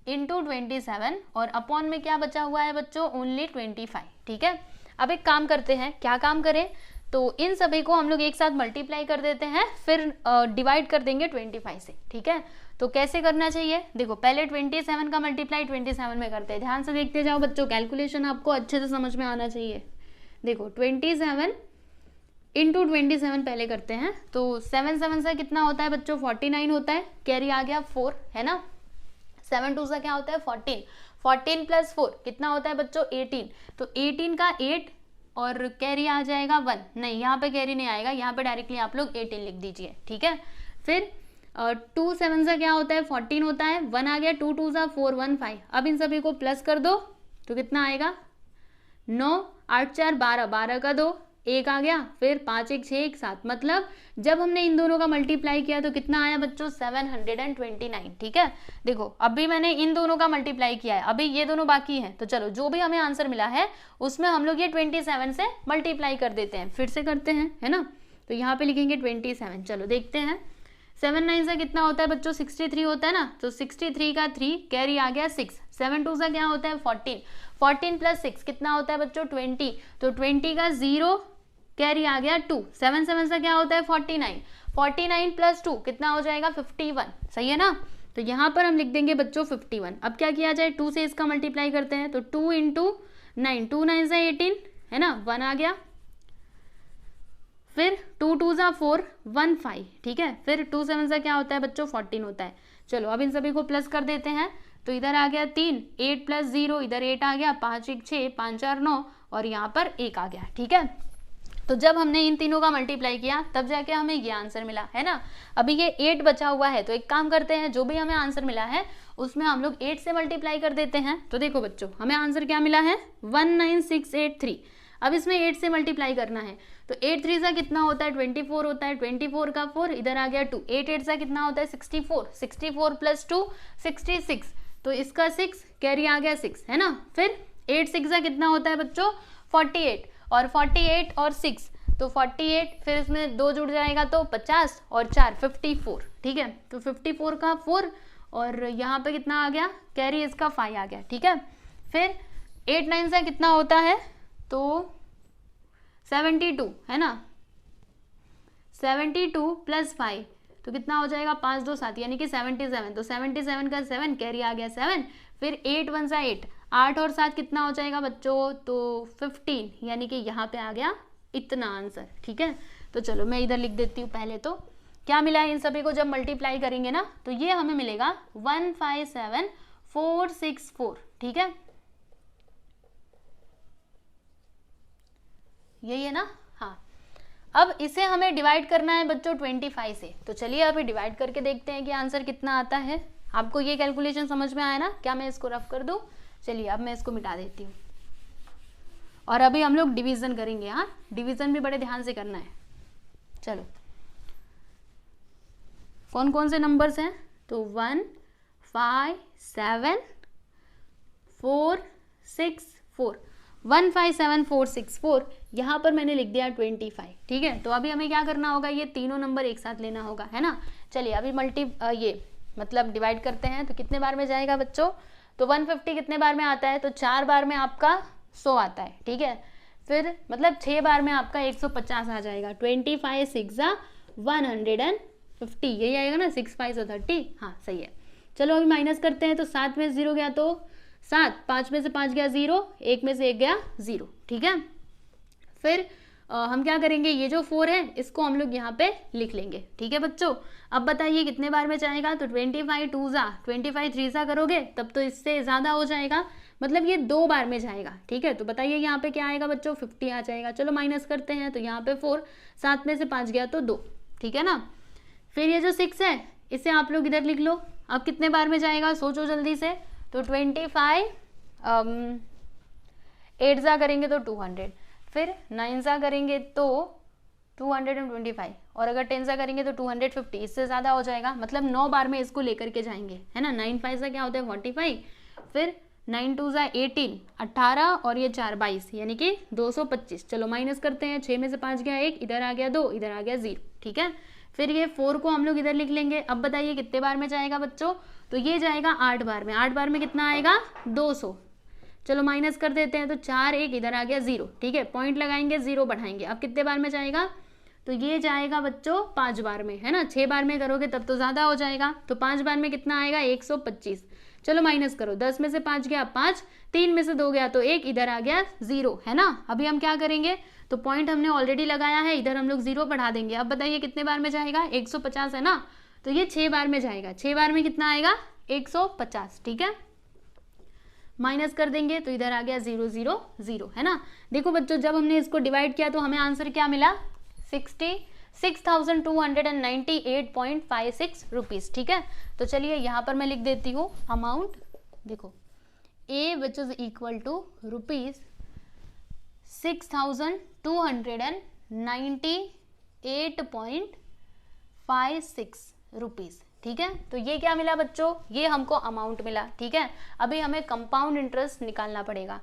इंटू 27, और अपॉन में क्या बचा हुआ है बच्चों ओनली 25, ठीक है। अब एक काम करते हैं, क्या काम करें, तो इन सभी को हम लोग एक साथ मल्टीप्लाई कर देते हैं, फिर डिवाइड कर देंगे 25 से, ठीक है। तो कैसे करना चाहिए, देखो पहले 27 का मल्टीप्लाई 27 में करते हैं, ध्यान से देखते जाओ बच्चों, कैलकुलेशन आपको अच्छे से समझ में आना चाहिए। देखो 27 इंटू 27 पहले करते हैं, तो 7 7 सा कितना होता है बच्चों 49 होता है, कैरी आ गया 4, है ना, 7 2 सा क्या होता है 14, 14 प्लस 4 कितना होता है बच्चों 18, तो 18 का 8 और कैरी आ जाएगा 1, नहीं यहाँ पे कैरी नहीं आएगा, यहाँ पे डायरेक्टली आप लोग 18 लिख दीजिए, ठीक है। फिर 2 7 सा क्या होता है 14 होता है, 1 आ गया, 2 2 सा 4 1 5, अब इन सभी को प्लस कर दो तो कितना आएगा 9 8 4 12, 12 का 2 1 आ गया, फिर 5 1 6 1 7, मतलब जब हमने इन दोनों का मल्टीप्लाई किया तो कितना आया बच्चों 729, ठीक है। देखो अभी मैंने इन दोनों का मल्टीप्लाई किया है, अभी ये दोनों बाकी हैं, तो चलो जो भी हमें आंसर मिला है उसमें हम लोग ये 27 से मल्टीप्लाई कर देते हैं, फिर से करते हैं, है ना। तो यहाँ पे लिखेंगे 27, चलो देखते हैं 7 9 से कितना होता है बच्चों 63 होता है ना, तो 63 का 3 कैरी आ गया 6, 7 2 से क्या होता है 14, 14 प्लस 6 कितना होता है बच्चों 20, तो 20 का 0 कैरी आ गया 2, 7 7 से क्या होता है 49, 49 प्लस 2 कितना हो जाएगा 51, सही है ना। तो यहाँ पर हम लिख देंगे बच्चों 51। अब क्या किया जाए 2 से इसका मल्टीप्लाई करते हैं, तो 2 इंटू 9, 2 9 से 18, है ना, 1 आ गया, फिर 2 2 ज़ा 4 1 5, ठीक है, फिर 2 7 सा क्या होता है बच्चों 14 होता है। चलो अब इन सभी को प्लस कर देते हैं, तो इधर आ गया 3, 8 प्लस 0 इधर 8 आ गया, 5 1 6 5 4 9, और यहाँ पर 1 आ गया, ठीक है। तो जब हमने इन तीनों का मल्टीप्लाई किया तब जाके हमें ये आंसर मिला, है ना। अभी ये 8 बचा हुआ है, तो एक काम करते हैं, जो भी हमें आंसर मिला है उसमें हम लोग 8 से मल्टीप्लाई कर देते हैं। तो देखो बच्चों हमें आंसर क्या मिला है 19683। अब इसमें 8 से मल्टीप्लाई करना है, तो 8 3 सा कितना होता है 24 होता है, 24 का 4 इधर आ गया 2, 8 8 सा कितना होता है 64, 64 प्लस 2 66, तो इसका 6 कैरी आ गया 6, है ना। फिर 8 6 सा कितना होता है बच्चों 48, और 48 और 6 तो 48, फिर इसमें 2 जुड़ जाएगा तो 50 और 4 54, ठीक है। तो 54 का 4 और यहाँ पे कितना आ गया कैरी इसका 5 आ गया, ठीक है। फिर 8 9 सा कितना होता है तो 72, है ना, 72 प्लस 5 तो कितना हो जाएगा 5 2 7, यानी कि 77, तो 77 का 7 कैरी आ गया 7, फिर 8 1 सा 8, 8 और 7 कितना हो जाएगा बच्चों तो 15, यानी कि यहाँ पे आ गया इतना आंसर, ठीक है। तो चलो मैं इधर लिख देती हूँ पहले, तो क्या मिला है इन सभी को जब मल्टीप्लाई करेंगे ना तो ये हमें मिलेगा 157464, ठीक है, यही है ना। हाँ अब इसे हमें डिवाइड करना है बच्चों 25 से, तो चलिए अभी डिवाइड करके देखते हैं कि आंसर कितना आता है। आपको ये कैलकुलेशन समझ में आया ना, क्या मैं इसको रफ कर दूं? चलिए अब मैं इसको मिटा देती हूँ, और अभी हम लोग डिवीजन करेंगे। हाँ डिवीजन भी बड़े ध्यान से करना है। चलो कौन कौन से नंबर्स हैं, तो 1 5 7 157,464 157,464 यहाँ पर मैंने लिख दिया 25, ठीक है। तो अभी हमें क्या करना होगा, ये तीनों नंबर एक साथ लेना होगा, है ना। चलिए अभी ये मतलब डिवाइड करते हैं, तो कितने बार में जाएगा बच्चों, तो 150 कितने बार में आता है, तो 4 बार में आपका 100 आता है, ठीक है। फिर मतलब 6 बार में आपका 150 आ जाएगा। 25 6 150, यही आएगा ना, 6 5 30, हाँ सही है। चलो अभी माइनस करते हैं, तो 7 में 0 गया तो 7, 5 में से 5 गया 0, 1 में से 1 गया 0, ठीक है। फिर हम क्या करेंगे, ये जो 4 है इसको हम लोग यहाँ पे लिख लेंगे, ठीक है बच्चों। अब बताइए कितने बार में जाएगा, तो 25 2 25 3 करोगे तब तो इससे ज़्यादा हो जाएगा, मतलब ये 2 बार में जाएगा, ठीक है। तो बताइए यहाँ पे क्या आएगा बच्चों, 50 आ जाएगा। चलो माइनस करते हैं, तो यहाँ पे 4, 7 में से 5 गया तो 2, ठीक है ना। फिर ये जो 6 है इसे आप लोग इधर लिख लो। अब कितने बार में जाएगा, सोचो जल्दी से, तो 25 8 करेंगे तो 200, फिर 9 करेंगे तो 225, और अगर 10 करेंगे तो 250, इससे ज़्यादा हो जाएगा, मतलब 9 बार में इसको लेकर के जाएंगे, है ना। 9 5 क्या होता है 45, फिर 9 2 18, 18 और ये 4 22, यानी कि 225। चलो माइनस करते हैं, 6 में से 5 गया 1, इधर आ गया 2, इधर आ गया 0, ठीक है। फिर ये 4 को हम लोग इधर लिख लेंगे। अब बताइए कितने बार में जाएगा बच्चों, तो ये जाएगा 8 बार में। 8 बार में कितना आएगा, 200। चलो माइनस कर देते हैं, तो 4 1 इधर आ गया 0, ठीक है। पॉइंट लगाएंगे, 0 बढ़ाएंगे। अब कितने बार में जाएगा, तो ये जाएगा बच्चों 5 बार में, है ना। 6 बार में करोगे तब तो ज़्यादा हो जाएगा, तो 5 बार में कितना आएगा 125। चलो माइनस करो, 10 में से 5 गया 5, 3 में से 2 गया तो 1, इधर आ गया 0, है ना। अभी हम क्या करेंगे, तो पॉइंट हमने ऑलरेडी लगाया है, इधर हम लोग 0 बढ़ा देंगे। अब बताइए कितने बार में जाएगा, 150 है ना, तो ये 6 बार में जाएगा। 6 बार में कितना आएगा 150, ठीक है। माइनस कर देंगे तो इधर आ गया 0 0 0, है ना। देखो बच्चों जब हमने इसको डिवाइड किया तो हमें आंसर क्या मिला, 66,298.56 रुपीज़, ठीक है। तो चलिए यहाँ पर मैं लिख देती हूँ अमाउंट, देखो A which is equal to ₹6,298.56 rupees, ठीक है। तो ये क्या मिला बच्चों, ये हमको अमाउंट मिला, ठीक है। अभी हमें कंपाउंड इंटरेस्ट निकालना पड़ेगा।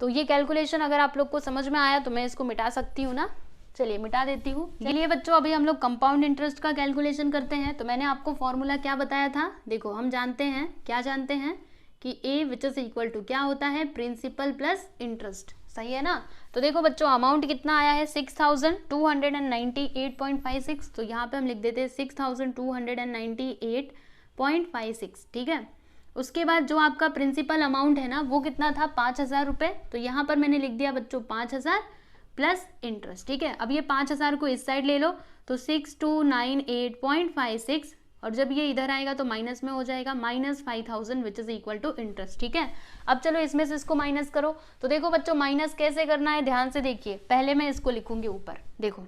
तो ये कैलकुलेशन अगर आप लोग को समझ में आया तो मैं इसको मिटा सकती हूँ ना, चलिए मिटा देती हूँ। चलिए बच्चों अभी हम लोग कंपाउंड इंटरेस्ट का कैलकुलेशन करते हैं। तो मैंने आपको फॉर्मूला क्या बताया था, देखो हम जानते हैं, क्या जानते हैं कि ए विच इज इक्वल टू क्या होता है, प्रिंसिपल प्लस इंटरेस्ट, सही है ना। तो देखो बच्चों अमाउंट कितना आया है 6,298.56, तो यहाँ पे हम लिख देते हैं 6,298.56, ठीक है। उसके बाद जो आपका प्रिंसिपल अमाउंट है ना वो कितना था 5,000 रुपये, तो यहाँ पर मैंने लिख दिया बच्चों 5,000 प्लस इंटरेस्ट, ठीक है। अब ये 5,000 को इस साइड ले लो तो 6,298.56, और जब ये इधर आएगा तो माइनस में हो जाएगा -5,000 which is equal to interest, ठीक है। अब चलो इसमें से इसको माइनस करो। तो देखो बच्चों माइनस कैसे करना है, ध्यान से देखिए। पहले मैं इसको लिखूंगी ऊपर, देखो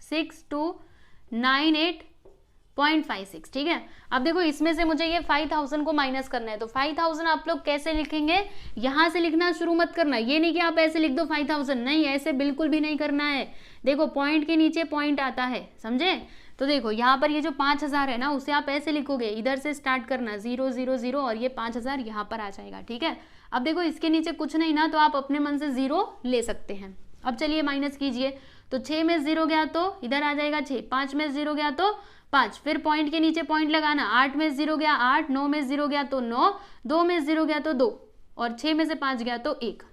6,298.56, ठीक है। अब देखो इसमें से मुझे ये 5,000 को माइनस करना है, तो 5,000 आप लोग कैसे लिखेंगे, यहाँ से लिखना शुरू मत करना। ये नहीं कि आप ऐसे लिख दो 5,000, नहीं, ऐसे बिल्कुल भी नहीं करना है। देखो पॉइंट के नीचे पॉइंट आता है, समझे। तो देखो यहाँ पर ये जो 5,000 है ना उसे आप ऐसे लिखोगे, इधर से स्टार्ट करना 0 0 0, और ये 5,000 यहाँ पर आ जाएगा, ठीक है। अब देखो इसके नीचे कुछ नहीं ना, तो आप अपने मन से 0 ले सकते हैं। अब चलिए माइनस कीजिए, तो 6 में 0 गया तो इधर आ जाएगा 6, 5 में 0 गया तो 5, फिर पॉइंट के नीचे पॉइंट लगाना, 8 में 0 गया 8, 9 में 0 गया तो 9, 2 में 0 गया तो 2, और 6 में से 5 गया तो 1,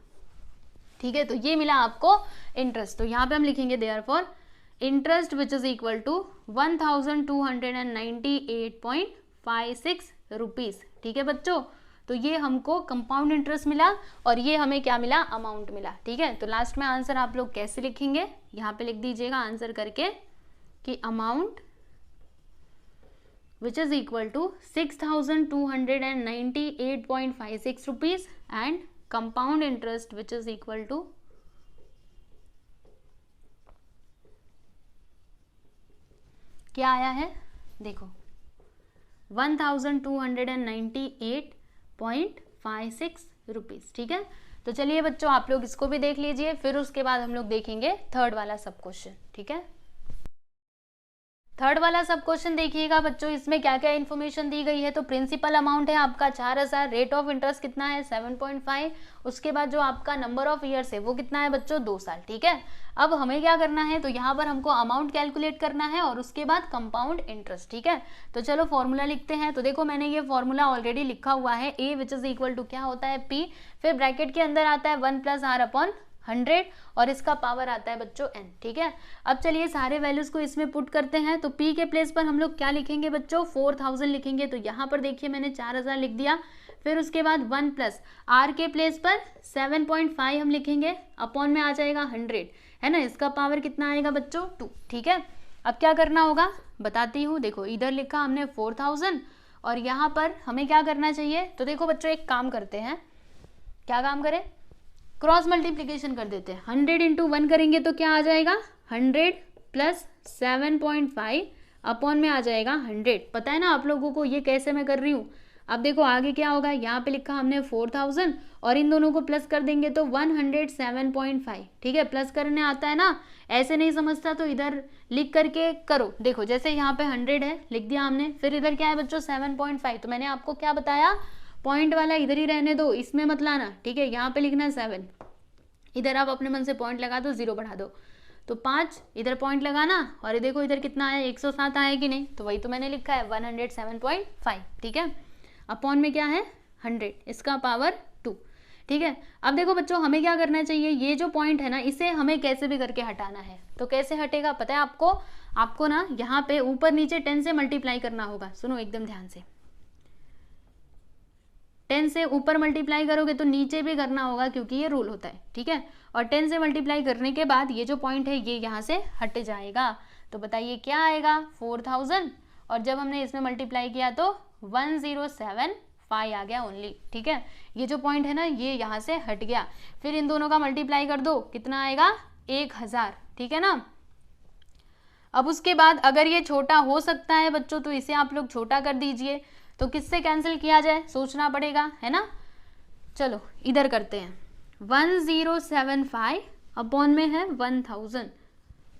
ठीक है। तो ये मिला आपको इंटरेस्ट। तो यहाँ पे हम लिखेंगे therefore interest which is equal to 1,298.56 rupees, ठीक है बच्चों। तो ये हमको कंपाउंड इंटरेस्ट मिला और ये हमें क्या मिला, अमाउंट मिला, ठीक है। तो लास्ट में आंसर आप लोग कैसे लिखेंगे, यहाँ पे लिख दीजिएगा आंसर करके कि amount which is equal to 6,298.56 rupees and compound interest which is equal to क्या आया है, देखो 1,298.56 रुपीज़, ठीक है। तो चलिए बच्चों आप लोग इसको भी देख लीजिए, फिर उसके बाद हम लोग देखेंगे थर्ड वाला सब क्वेश्चन, ठीक है। थर्ड वाला सब क्वेश्चन देखिएगा बच्चों, इसमें क्या क्या इन्फॉर्मेशन दी गई है। तो प्रिंसिपल अमाउंट है आपका 4000, रेट ऑफ इंटरेस्ट कितना है 7.5, उसके बाद जो आपका नंबर ऑफ ईयर्स है वो कितना है बच्चों 2 साल। ठीक है, अब हमें क्या करना है, तो यहाँ पर हमको अमाउंट कैलकुलेट करना है और उसके बाद कंपाउंड इंटरेस्ट। ठीक है, तो चलो फॉर्मूला लिखते हैं। तो देखो मैंने ये फॉर्मूला ऑलरेडी लिखा हुआ है, ए विच इज इक्वल टू क्या होता है पी, फिर ब्रैकेट के अंदर आता है 1 + r/100 और इसका पावर आता है बच्चों n। ठीक है, अब चलिए सारे वैल्यूज को इसमें पुट करते हैं। तो p के प्लेस पर हम लोग क्या लिखेंगे बच्चों 4000 लिखेंगे। तो यहाँ पर देखिए मैंने 4000 लिख दिया, फिर उसके बाद 1 + r के प्लेस पर 7.5 हम लिखेंगे, अपॉन में आ जाएगा 100, है ना, इसका पावर कितना आएगा बच्चों 2। ठीक है, अब क्या करना होगा बताती हूँ। देखो इधर लिखा हमने 4000 और यहाँ पर हमें क्या करना चाहिए। तो देखो बच्चों एक काम करते हैं, क्या काम करें, क्रॉस मल्टीप्लीकेशन कर देते हैं। 100 × 1 करेंगे तो क्या आ जाएगा 100 + 7.5 अपॉन में आ जाएगा 100। पता है ना आप लोगों को ये कैसे मैं कर रही हूँ। अब देखो आगे क्या होगा, यहाँ पे लिखा हमने 4000 और इन दोनों को प्लस कर देंगे तो 107.5। ठीक है, प्लस करने आता है ना, ऐसे नहीं समझता तो इधर लिख करके करो। देखो जैसे यहाँ पे 100 है लिख दिया हमने, फिर इधर क्या है बच्चों 7.5। तो मैंने आपको क्या बताया, पॉइंट वाला इधर ही रहने दो, इसमें मत लाना। ठीक है, यहाँ पे लिखना 7, इधर आप अपने मन से पॉइंट लगा दो, 0 बढ़ा दो, तो 5 इधर पॉइंट लगाना और ये देखो इधर कितना आया 107 आया कि नहीं, तो वही तो मैंने लिखा है 107.5। ठीक है, अपॉन में क्या है 100, इसका पावर 2। ठीक है, अब देखो बच्चों हमें क्या करना चाहिए, ये जो पॉइंट है ना इसे हमें कैसे भी करके हटाना है। तो कैसे हटेगा पता है आपको ना यहाँ पे ऊपर नीचे 10 से मल्टीप्लाई करना होगा। सुनो एकदम ध्यान से, 10 से ऊपर मल्टीप्लाई करोगे तो नीचे भी करना होगा क्योंकि ये रूल होता है। ठीक है, और 10 से मल्टीप्लाई करने के बाद ये जो पॉइंट है ये यहाँ से हट जाएगा। तो बताइए क्या आएगा 4000 और जब हमने इसमें मल्टीप्लाई किया तो 1075 आ गया ओनली। ठीक है, ये जो पॉइंट है ना ये यहाँ से हट गया, फिर इन दोनों का मल्टीप्लाई कर दो, कितना आएगा 1000। ठीक है ना, अब उसके बाद अगर ये छोटा हो सकता है बच्चों तो इसे आप लोग छोटा कर दीजिए। तो किससे कैंसिल किया जाए सोचना पड़ेगा, है ना। चलो इधर करते हैं, 1075 अपॉन में है 1000,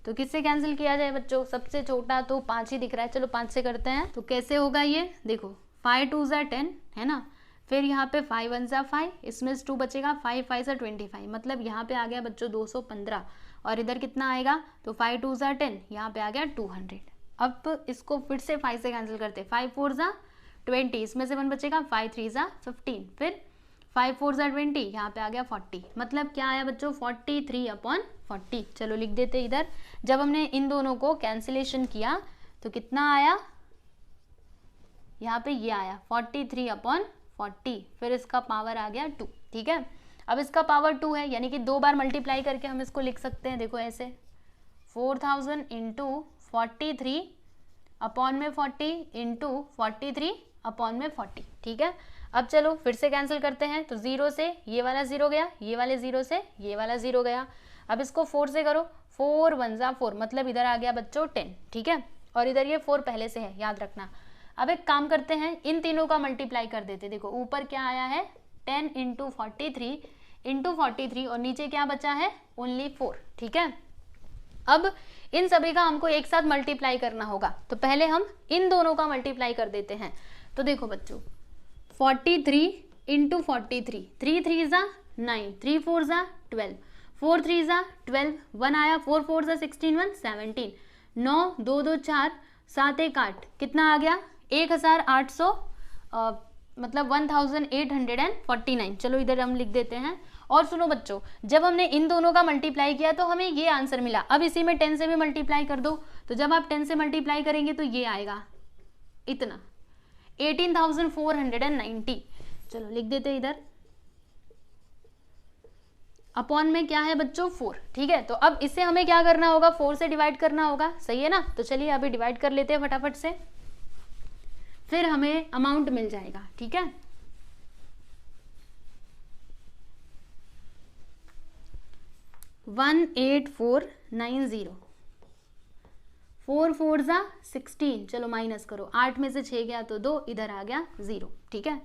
तो किससे कैंसिल किया जाए बच्चों, सबसे छोटा तो 5 ही दिख रहा है, चलो 5 से करते हैं। तो कैसे होगा ये, देखो 5 × 2 = 10, है ना, फिर यहाँ पे 5 × 1 = 5, इसमें 2 बचेगा, 5 × 5 = 25, मतलब यहाँ पे आ गया बच्चों 215 और इधर कितना आएगा, तो 5 × 2 = 10, यहाँ पे आ गया 200। अब इसको फिर से 5 से कैंसिल करते, 5 × 4 = 20, इसमें से 1 बचेगा, 5 × 3 = 15, फिर 5 × 4 = 20, यहाँ पे आ गया 40, मतलब क्या आया बच्चों 43/40। चलो लिख देते इधर, जब हमने इन दोनों को कैंसिलेशन किया तो कितना आया, यहाँ पे ये आया 43/40, फिर इसका पावर आ गया 2। ठीक है, अब इसका पावर 2 है यानी कि 2 बार मल्टीप्लाई करके हम इसको लिख सकते हैं। देखो ऐसे 4000 × 43 अपॉन में 40 × 43/40। ठीक है, अब चलो फिर से कैंसिल करते हैं। तो 0 से ये वाला 0 गया, ये वाले 0 से ये वाला 0 गया। अब इसको 4 से करो, 4 × 1 = 4, मतलब इधर आ गया बच्चों 10। ठीक है, और इधर ये 4 पहले से है, याद रखना। अब एक काम करते हैं, इन तीनों का मल्टीप्लाई कर देते। देखो ऊपर क्या आया है 10 × 43 और नीचे क्या बचा है ओनली 4। ठीक है, अब इन सभी का हमको एक साथ मल्टीप्लाई करना होगा, तो पहले हम इन दोनों का मल्टीप्लाई कर देते हैं। तो देखो बच्चों 43 × 43, 3 × 3 = 9, 3 × 4 = 12, 4 × 3 = 12, 1 आया, 4 × 4 = 16, 1 17, 9 2 2 4, 7 1 8, कितना आ गया 1800, मतलब 1849। चलो इधर हम लिख देते हैं। और सुनो बच्चों, जब हमने इन दोनों का मल्टीप्लाई किया तो हमें ये आंसर मिला। अब इसी में 10 से भी मल्टीप्लाई कर दो, तो जब आप 10 से मल्टीप्लाई करेंगे तो ये आएगा इतना 18,490। चलो लिख देते इधर, अपॉन में क्या है बच्चों 4। ठीक है, तो अब इससे हमें क्या करना होगा, 4 से डिवाइड करना होगा, सही है ना। तो चलिए अभी डिवाइड कर लेते हैं फटाफट से, फिर हमें अमाउंट मिल जाएगा। ठीक है, 18490, 4 × 4 = 16, चलो माइनस करो, 8 में से 6 गया तो 2, इधर आ गया 0। ठीक है,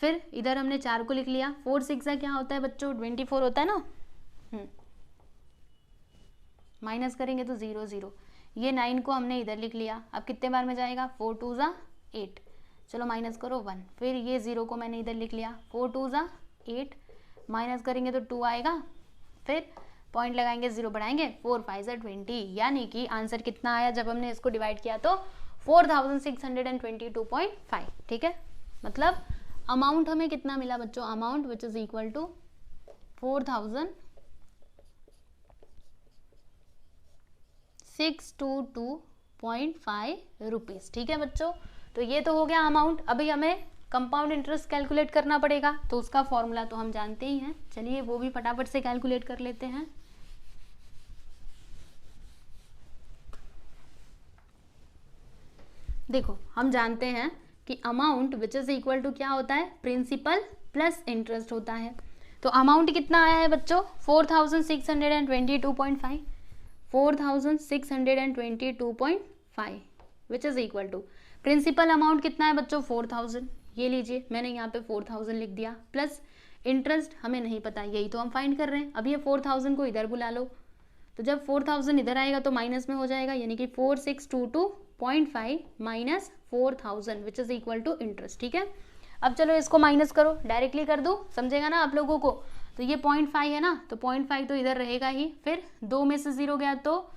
फिर इधर हमने 4 को लिख लिया, 4 × 6 क्या होता है बच्चों 24 होता है ना, माइनस करेंगे तो 0 0, ये 9 को हमने इधर लिख लिया, अब कितने बार में जाएगा, 4 2 ज़ा 8, चलो माइनस करो 1, फिर ये 0 को मैंने इधर लिख लिया, 4 2 ज़ा 8, माइनस करेंगे तो 2 आएगा, फिर पॉइंट लगाएंगे 0 बढ़ाएंगे, 4 5 ज़ा 20, यानी कि आंसर कितना आया जब हमने इसको डिवाइड किया तो 4622.5, ठीक है। मतलब अमाउंट हमें कितना मिला बच्चों, amount which is equal to 4622.5 rupees, ठीक है बच्चों। तो ये तो हो गया अमाउंट। अभी हमें कंपाउंड इंटरेस्ट कैलकुलेट करना पड़ेगा, तो उसका फॉर्मूला तो हम जानते ही हैं, चलिए वो भी फटाफट से कैलकुलेट कर लेते हैं। देखो हम जानते हैं कि amount which is equal to क्या होता है, प्रिंसिपल प्लस इंटरेस्ट होता है। तो अमाउंट कितना आया है बच्चों, 4622.5, 4622.5 which is equal to principal amount कितना है बच्चों, 4000, ये लीजिए मैंने यहाँ पे 4000 लिख दिया, प्लस इंटरेस्ट हमें नहीं पता, यही तो हम फाइंड कर रहे हैं। अब ये 4000 को इधर बुला लो, तो जब 4000 इधर आएगा तो माइनस में हो जाएगा, यानी कि 4622.5 minus 4000 which is equal to interest, ठीक है। अब चलो इसको माइनस करो, डायरेक्टली कर दो, समझेगा ना आप लोगों को। तो ये 0.5 है ना, तो 0.5 तो इधर रहेगा ही, फिर 2 में से 0 गया तो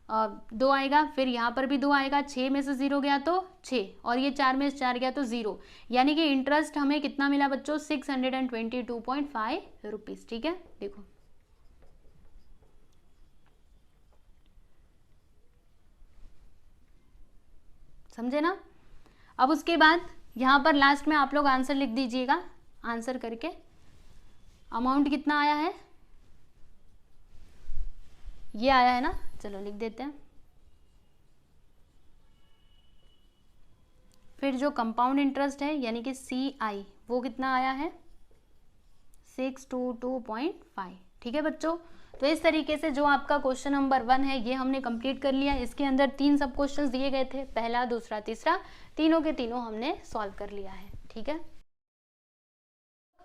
2 आएगा, फिर यहाँ पर भी 2 आएगा, 6 में से 0 गया तो 6, और ये 4 में से 4 गया तो 0, यानी कि इंटरेस्ट हमें कितना मिला बच्चों, 622.5 रुपीज़, ठीक है। देखो समझे ना। अब उसके बाद यहाँ पर लास्ट में आप लोग आंसर लिख दीजिएगा, आंसर करके अमाउंट कितना आया है, ये आया है ना, चलो लिख देते हैं। फिर जो कंपाउंड इंटरेस्ट है यानी कि CI, वो कितना आया है, 622.5, ठीक है बच्चों। तो इस तरीके से जो आपका क्वेश्चन नंबर 1 है ये हमने कंप्लीट कर लिया। इसके अंदर 3 सब क्वेश्चंस दिए गए थे, पहला, दूसरा, तीसरा, तीनों के तीनों हमने सॉल्व कर लिया है, ठीक है।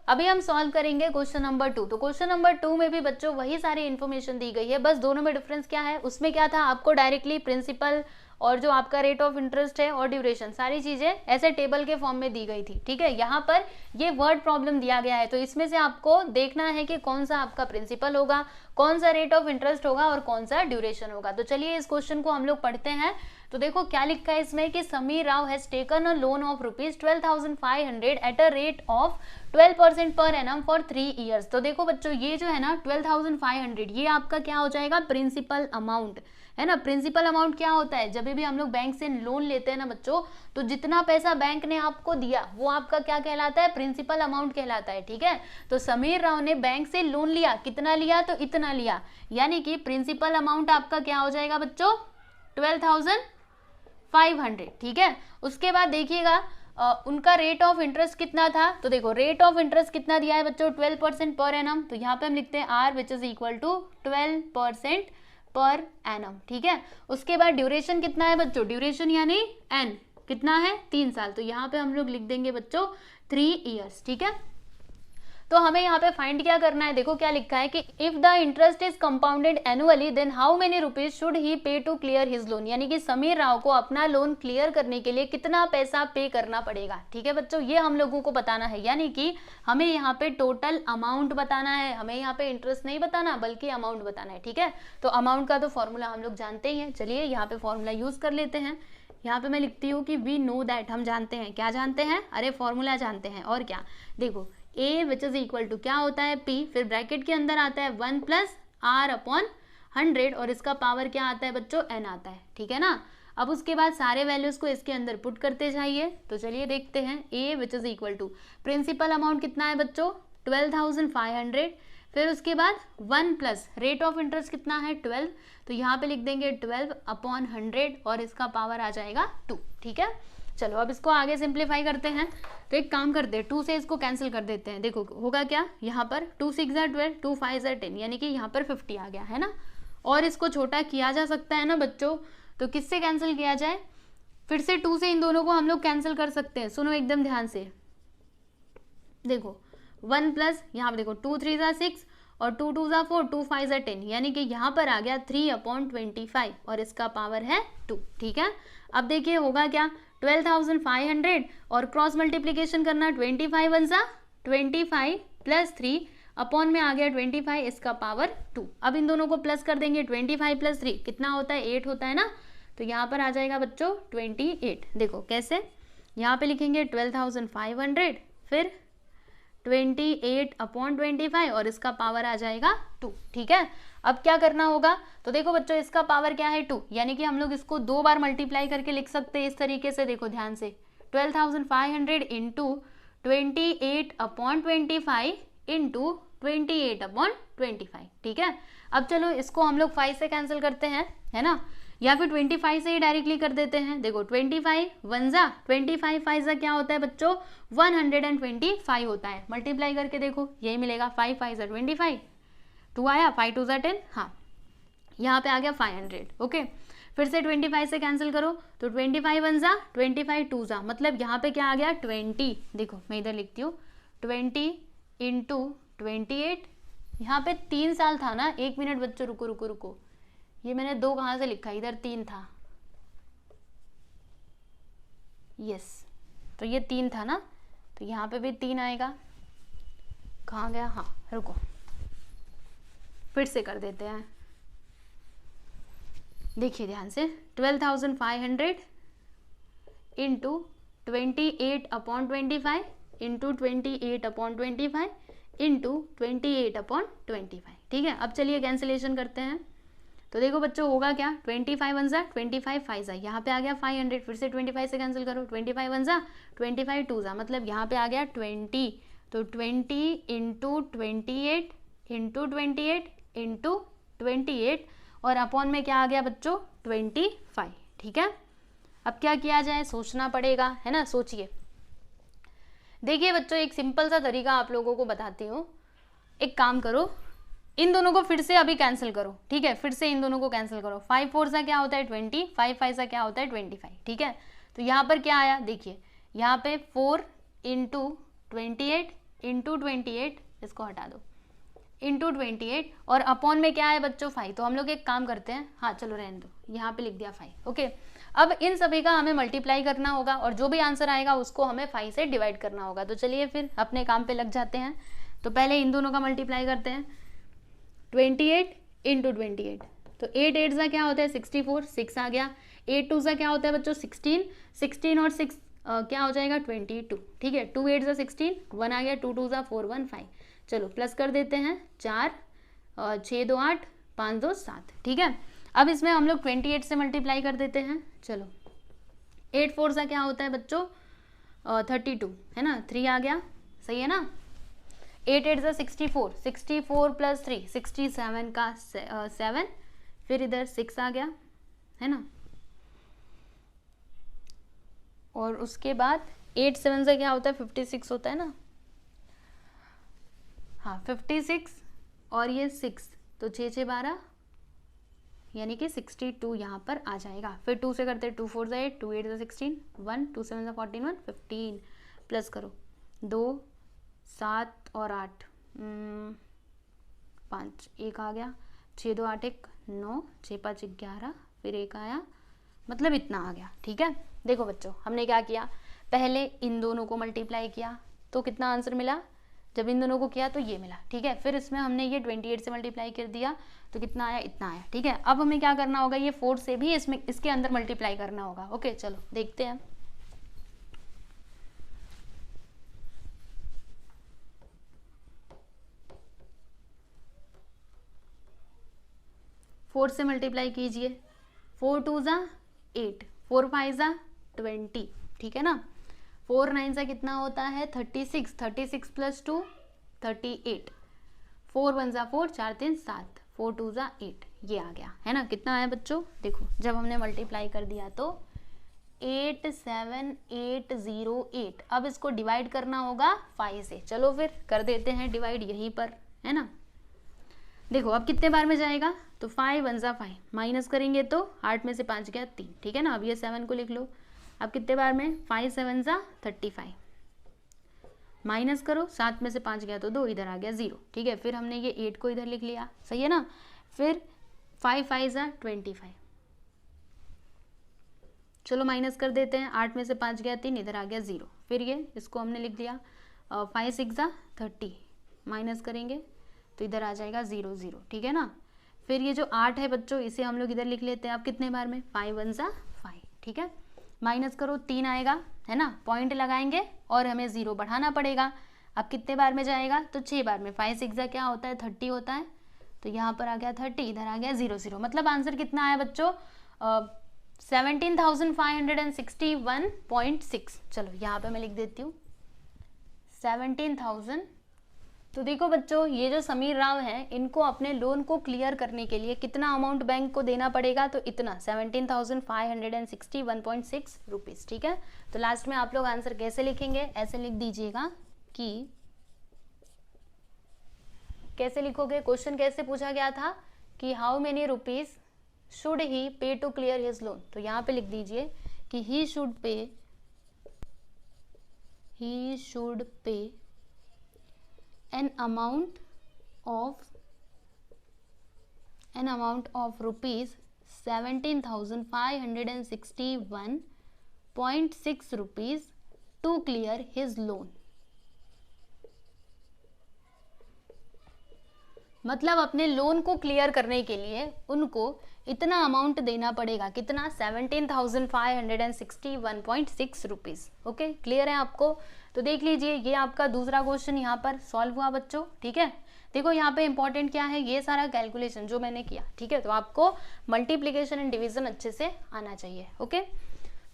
अभी हम सॉल्व करेंगे क्वेश्चन नंबर 2। तो क्वेश्चन नंबर 2 में भी बच्चों वही सारी इन्फॉर्मेशन दी गई है, बस दोनों में डिफरेंस क्या है, उसमें क्या था, आपको डायरेक्टली प्रिंसिपल और जो आपका रेट ऑफ इंटरेस्ट है और ड्यूरेशन, सारी चीजें ऐसे टेबल के फॉर्म में दी गई थी, ठीक है। यहाँ पर ये वर्ड प्रॉब्लम दिया गया है, तो इसमें से आपको देखना है कि कौन सा आपका प्रिंसिपल होगा, कौन सा रेट ऑफ इंटरेस्ट होगा और कौन सा ड्यूरेशन होगा। तो चलिए इस क्वेश्चन को हम लोग पढ़ते हैं। तो देखो क्या लिखा है इसमें कि Sameer Rao has taken a loan of ₹12,500 at a rate of 12% per annum for 3 years. तो देखो बच्चों ये जो है ना 12,500, ये आपका क्या हो जाएगा, प्रिंसिपल अमाउंट है ना। प्रिंसिपल अमाउंट क्या होता है, जब भी हम लोग बैंक से लोन लेते हैं ना बच्चों, तो जितना पैसा बैंक ने आपको दिया वो आपका क्या कहलाता है, प्रिंसिपल अमाउंट कहलाता है, ठीक है। तो समीर राव ने बैंक से लोन लिया, कितना लिया, तो इतना लिया, यानी कि प्रिंसिपल अमाउंट आपका क्या हो जाएगा बच्चों, 12,500, ठीक है। उसके बाद देखिएगा उनका रेट ऑफ इंटरेस्ट कितना था, तो देखो रेट ऑफ इंटरेस्ट कितना दिया है बच्चों, 12% पर एनम। तो यहाँ पे हम लिखते हैं R which is equal to 12% per annum, ठीक है। उसके बाद ड्यूरेशन कितना है बच्चों, ड्यूरेशन यानी N कितना है, 3 साल। तो यहाँ पे हम लोग लिख देंगे बच्चों 3 ईयर्स, ठीक है। तो हमें यहाँ पे फाइंड क्या करना है, देखो क्या लिखा है कि if the interest is compounded annually then how many rupees should he pay to clear his loan, यानी कि समीर राव को अपना लोन क्लियर करने के लिए कितना पैसा पे करना पड़ेगा, ठीक है बच्चों। ये हम लोगों को बताना है, यानी कि हमें यहाँ पे टोटल अमाउंट बताना है, हमें यहाँ पे इंटरेस्ट नहीं बताना बल्कि अमाउंट बताना है, ठीक है। तो अमाउंट का तो फॉर्मूला हम लोग जानते ही हैं, चलिए यहाँ पे फॉर्मूला यूज कर लेते हैं। यहाँ पे मैं लिखती हूँ कि वी नो दैट, हम जानते हैं, क्या जानते हैं, अरे फॉर्मूला जानते हैं, और क्या, देखो A which is equal to क्या होता है P, फिर ब्रैकेट के अंदर आता है 1 + R/100 और इसका पावर क्या आता है बच्चों, N आता है, ठीक है ना। अब उसके बाद सारे वैल्यूज को इसके अंदर पुट करते जाइए। तो चलिए देखते हैं A which is equal to principal amount कितना है बच्चों, 12,500, फिर उसके बाद 1 प्लस रेट ऑफ इंटरेस्ट कितना है 12, तो यहाँ पे लिख देंगे 12/100 और इसका पावर आ जाएगा 2, ठीक है। चलो अब इसको आगे सिंप्लीफाई करते हैं। तो एक काम करते हैं, 2 से इसको कैंसिल कर देते हैं। देखो होगा क्या, यहाँ पर 2 6 = 12, 2 5 = 10, यानी कि यहाँ पर 50 आ गया है ना। और इसको छोटा किया जा सकता है ना बच्चों, तो किससे कैंसिल किया जाए, फिर से 2 से इन दोनों को हम लोग कैंसिल कर सकते हैं। सुनो एकदम ध्यान से, देखो 1 प्लस यहाँ पर देखो 2 3 = 6 और 2 2 ज़ा 4, 2 5 ज़ा 10, यानी कि यहाँ पर आ गया 3/25 और इसका पावर है 2। ठीक है, अब देखिए होगा क्या, 12,500 और क्रॉस मल्टीप्लीकेशन करना, 25 1 ज़ा 25 प्लस 3 अपॉन में आ गया 25, इसका पावर 2। अब इन दोनों को प्लस कर देंगे, 25 प्लस 3 कितना होता है, 8 होता है ना, तो यहाँ पर आ जाएगा बच्चों 28। देखो कैसे, यहाँ पे लिखेंगे 12,500 फिर 28/25 और इसका पावर आ जाएगा 2। ठीक है, अब क्या करना होगा, तो देखो बच्चों इसका पावर क्या है 2, यानी कि हम लोग इसको 2 बार मल्टीप्लाई करके लिख सकते हैं इस तरीके से। देखो ध्यान से, 12,500 इंटू 28/25 इंटू 28/25। ठीक है, अब चलो इसको हम लोग 5 से कैंसिल करते हैं, है ना, या फिर 25 से ही डायरेक्टली कर देते हैं। देखो 25 1 ज़ा 25 5 ज़ा क्या होता है बच्चों, 125 होता है। मल्टीप्लाई करके देखो यही मिलेगा, 5 5 ज़ा 25, 2 आया, 5 2 ज़ा 10, हाँ यहाँ पे आ गया 500। ओके, फिर से 25 से कैंसिल करो, तो 25 1 ज़ा 25 2 ज़ा, मतलब यहाँ पे क्या आ गया 20। देखो मैं इधर लिखती हूँ 20 इंटू 28, यहाँ पे 3 साल था ना, 1 मिनट बच्चों रुको रुको रुको, ये मैंने 2 कहाँ से लिखा, इधर 3 था, यस, तो ये 3 था ना, तो यहाँ पे भी 3 आएगा, कहाँ गया, हाँ रुको फिर से कर देते हैं। देखिए ध्यान से, 12,500 इंटू 28/25 इंटू 28/25 इंटू 28/25। ठीक है, अब चलिए कैंसिलेशन करते हैं, तो देखो बच्चों होगा क्या, 25 1 ज़ा 25 5 ज़ा, यहाँ पे आ गया 500, फिर से 25 से कैंसिल करो, 25 1 ज़ा 25 2 ज़ा, मतलब यहाँ पे आ गया 20, तो 20 इंटू 28 इंटू 28 इंटू 28 और अपॉन में क्या आ गया बच्चों 25। ठीक है, अब क्या किया जाए, सोचना पड़ेगा, है ना, सोचिए। देखिए बच्चों एक सिंपल सा तरीका आप लोगों को बताती हूँ, एक काम करो, इन दोनों को फिर से अभी कैंसिल करो। ठीक है, फिर से इन दोनों को कैंसिल करो, 5 4 सा क्या होता है 20, 5 5 सा क्या होता है 25। ठीक है, तो यहाँ पर क्या आया, देखिए यहाँ पे 4 इंटू 28 इंटू 28, इसको हटा दो, इंटू 28 और अपॉन में क्या है बच्चों 5। तो हम लोग एक काम करते हैं, हाँ चलो रहने दो, यहाँ पे लिख दिया 5। ओके, अब इन सभी का हमें मल्टीप्लाई करना होगा और जो भी आंसर आएगा उसको हमें 5 से डिवाइड करना होगा। तो चलिए फिर अपने काम पे लग जाते हैं। तो पहले इन दोनों का मल्टीप्लाई करते हैं, 28 इंटू 28, तो 8 8 सा क्या होता है 64, 6 आ गया, 8 2 सा क्या होता है बच्चों 16, 16 और 6 क्या हो जाएगा 22। ठीक है, 2 8 सा 16, 1 आ गया, 2 2 सा 4 1 5, चलो प्लस कर देते हैं, 4 6 2 8 5 2 7। ठीक है, अब इसमें हम लोग 28 से मल्टीप्लाई कर देते हैं, चलो 8 4 सा क्या होता है बच्चों 32, है ना, 3 आ गया, सही है ना, 8 8 सा 64, 64 प्लस 3 67 का 7, फिर इधर 6 आ गया, है ना, और उसके बाद 8 7 से क्या होता है 56 होता है ना, हाँ 56 और ये 6, तो 6 6 12 यानी कि 62 यहाँ पर आ जाएगा। फिर 2 से करते हैं, 2 4 8, 2 8 16, 1 2 7 14 15, प्लस करो 2 7 और 8 5, 1 आ गया, 6 2 8 1 9, 6 5 11, फिर 1 आया, मतलब इतना आ गया। ठीक है, देखो बच्चों हमने क्या किया, पहले इन दोनों को मल्टीप्लाई किया तो कितना आंसर मिला, जब इन दोनों को किया तो ये मिला। ठीक है, फिर इसमें हमने ये 28 से मल्टीप्लाई कर दिया तो कितना आया, इतना आया। ठीक है, अब हमें क्या करना होगा, ये 4 से भी इसमें इसके अंदर मल्टीप्लाई करना होगा। ओके चलो देखते हैं, फोर से मल्टीप्लाई कीजिए, 4 2 ज़ा 8, 4 5 ज़ा 20। ठीक है ना, 4 9 सा कितना होता है 36, 36 प्लस 2 38, 4 1 ज़ा 4, 4 3 7, 4 2 ज़ा 8, ये आ गया, है ना। कितना आया बच्चों, देखो जब हमने मल्टीप्लाई कर दिया तो 87808। अब इसको डिवाइड करना होगा 5 से, चलो फिर कर देते हैं डिवाइड यहीं पर, है ना। देखो अब कितने बार में जाएगा, तो 5 1 ज़ा 5, माइनस करेंगे तो 8 में से 5 गया 3। ठीक है ना, अब ये 7 को लिख लो, अब कितने बार में 5 7 ज़ा 35, माइनस करो, 7 में से 5 गया तो 2, इधर आ गया 0, ठीक है। फिर हमने ये 8 को इधर लिख लिया, सही है ना। फिर 5 5 25, चलो माइनस कर देते हैं, 8 में से 5 गया 3, इधर आ गया 0। फिर ये इसको हमने लिख दिया 5 6 30, माइनस करेंगे तो इधर आ जाएगा 0 0, ठीक है ना। फिर ये जो 8 है बच्चों, इसे हम लोग इधर लिख लेते हैं। अब कितने बार में, 5 1 5, ठीक है। माइनस करो, 3 आएगा, है ना, पॉइंट लगाएंगे और हमें 0 बढ़ाना पड़ेगा। अब कितने बार में जाएगा, तो 6 बार में। 5 6 क्या होता है, 30 होता है, तो यहाँ पर आ गया 30, इधर आ गया 0 0। मतलब आंसर कितना आया बच्चों, 17,561.6। चलो यहाँ पे मैं लिख देती हूँ 17,000। तो देखो बच्चों, ये जो समीर राव हैं, इनको अपने लोन को क्लियर करने के लिए कितना अमाउंट बैंक को देना पड़ेगा, तो इतना 17,561.6 रुपीज़, ठीक है। तो लास्ट में आप लोग आंसर कैसे लिखेंगे, ऐसे लिख दीजिएगा कि, कैसे लिखोगे, क्वेश्चन कैसे पूछा गया था कि how many rupees should he pay to clear his loan. तो यहाँ पे लिख दीजिए कि he should pay an amount of rupees 17,561.6 rupees to clear his loan। मतलब अपने लोन को क्लियर करने के लिए उनको इतना अमाउंट देना पड़ेगा, कितना, 17,561.6 रुपीज़। ओके, क्लियर है आपको। तो देख लीजिए, ये आपका दूसरा क्वेश्चन यहाँ पर सॉल्व हुआ बच्चों, ठीक है। देखो यहाँ पे इंपॉर्टेंट क्या है, ये सारा कैलकुलेशन जो मैंने किया, ठीक है। तो आपको मल्टीप्लिकेशन एंड डिवीजन अच्छे से आना चाहिए। ओके,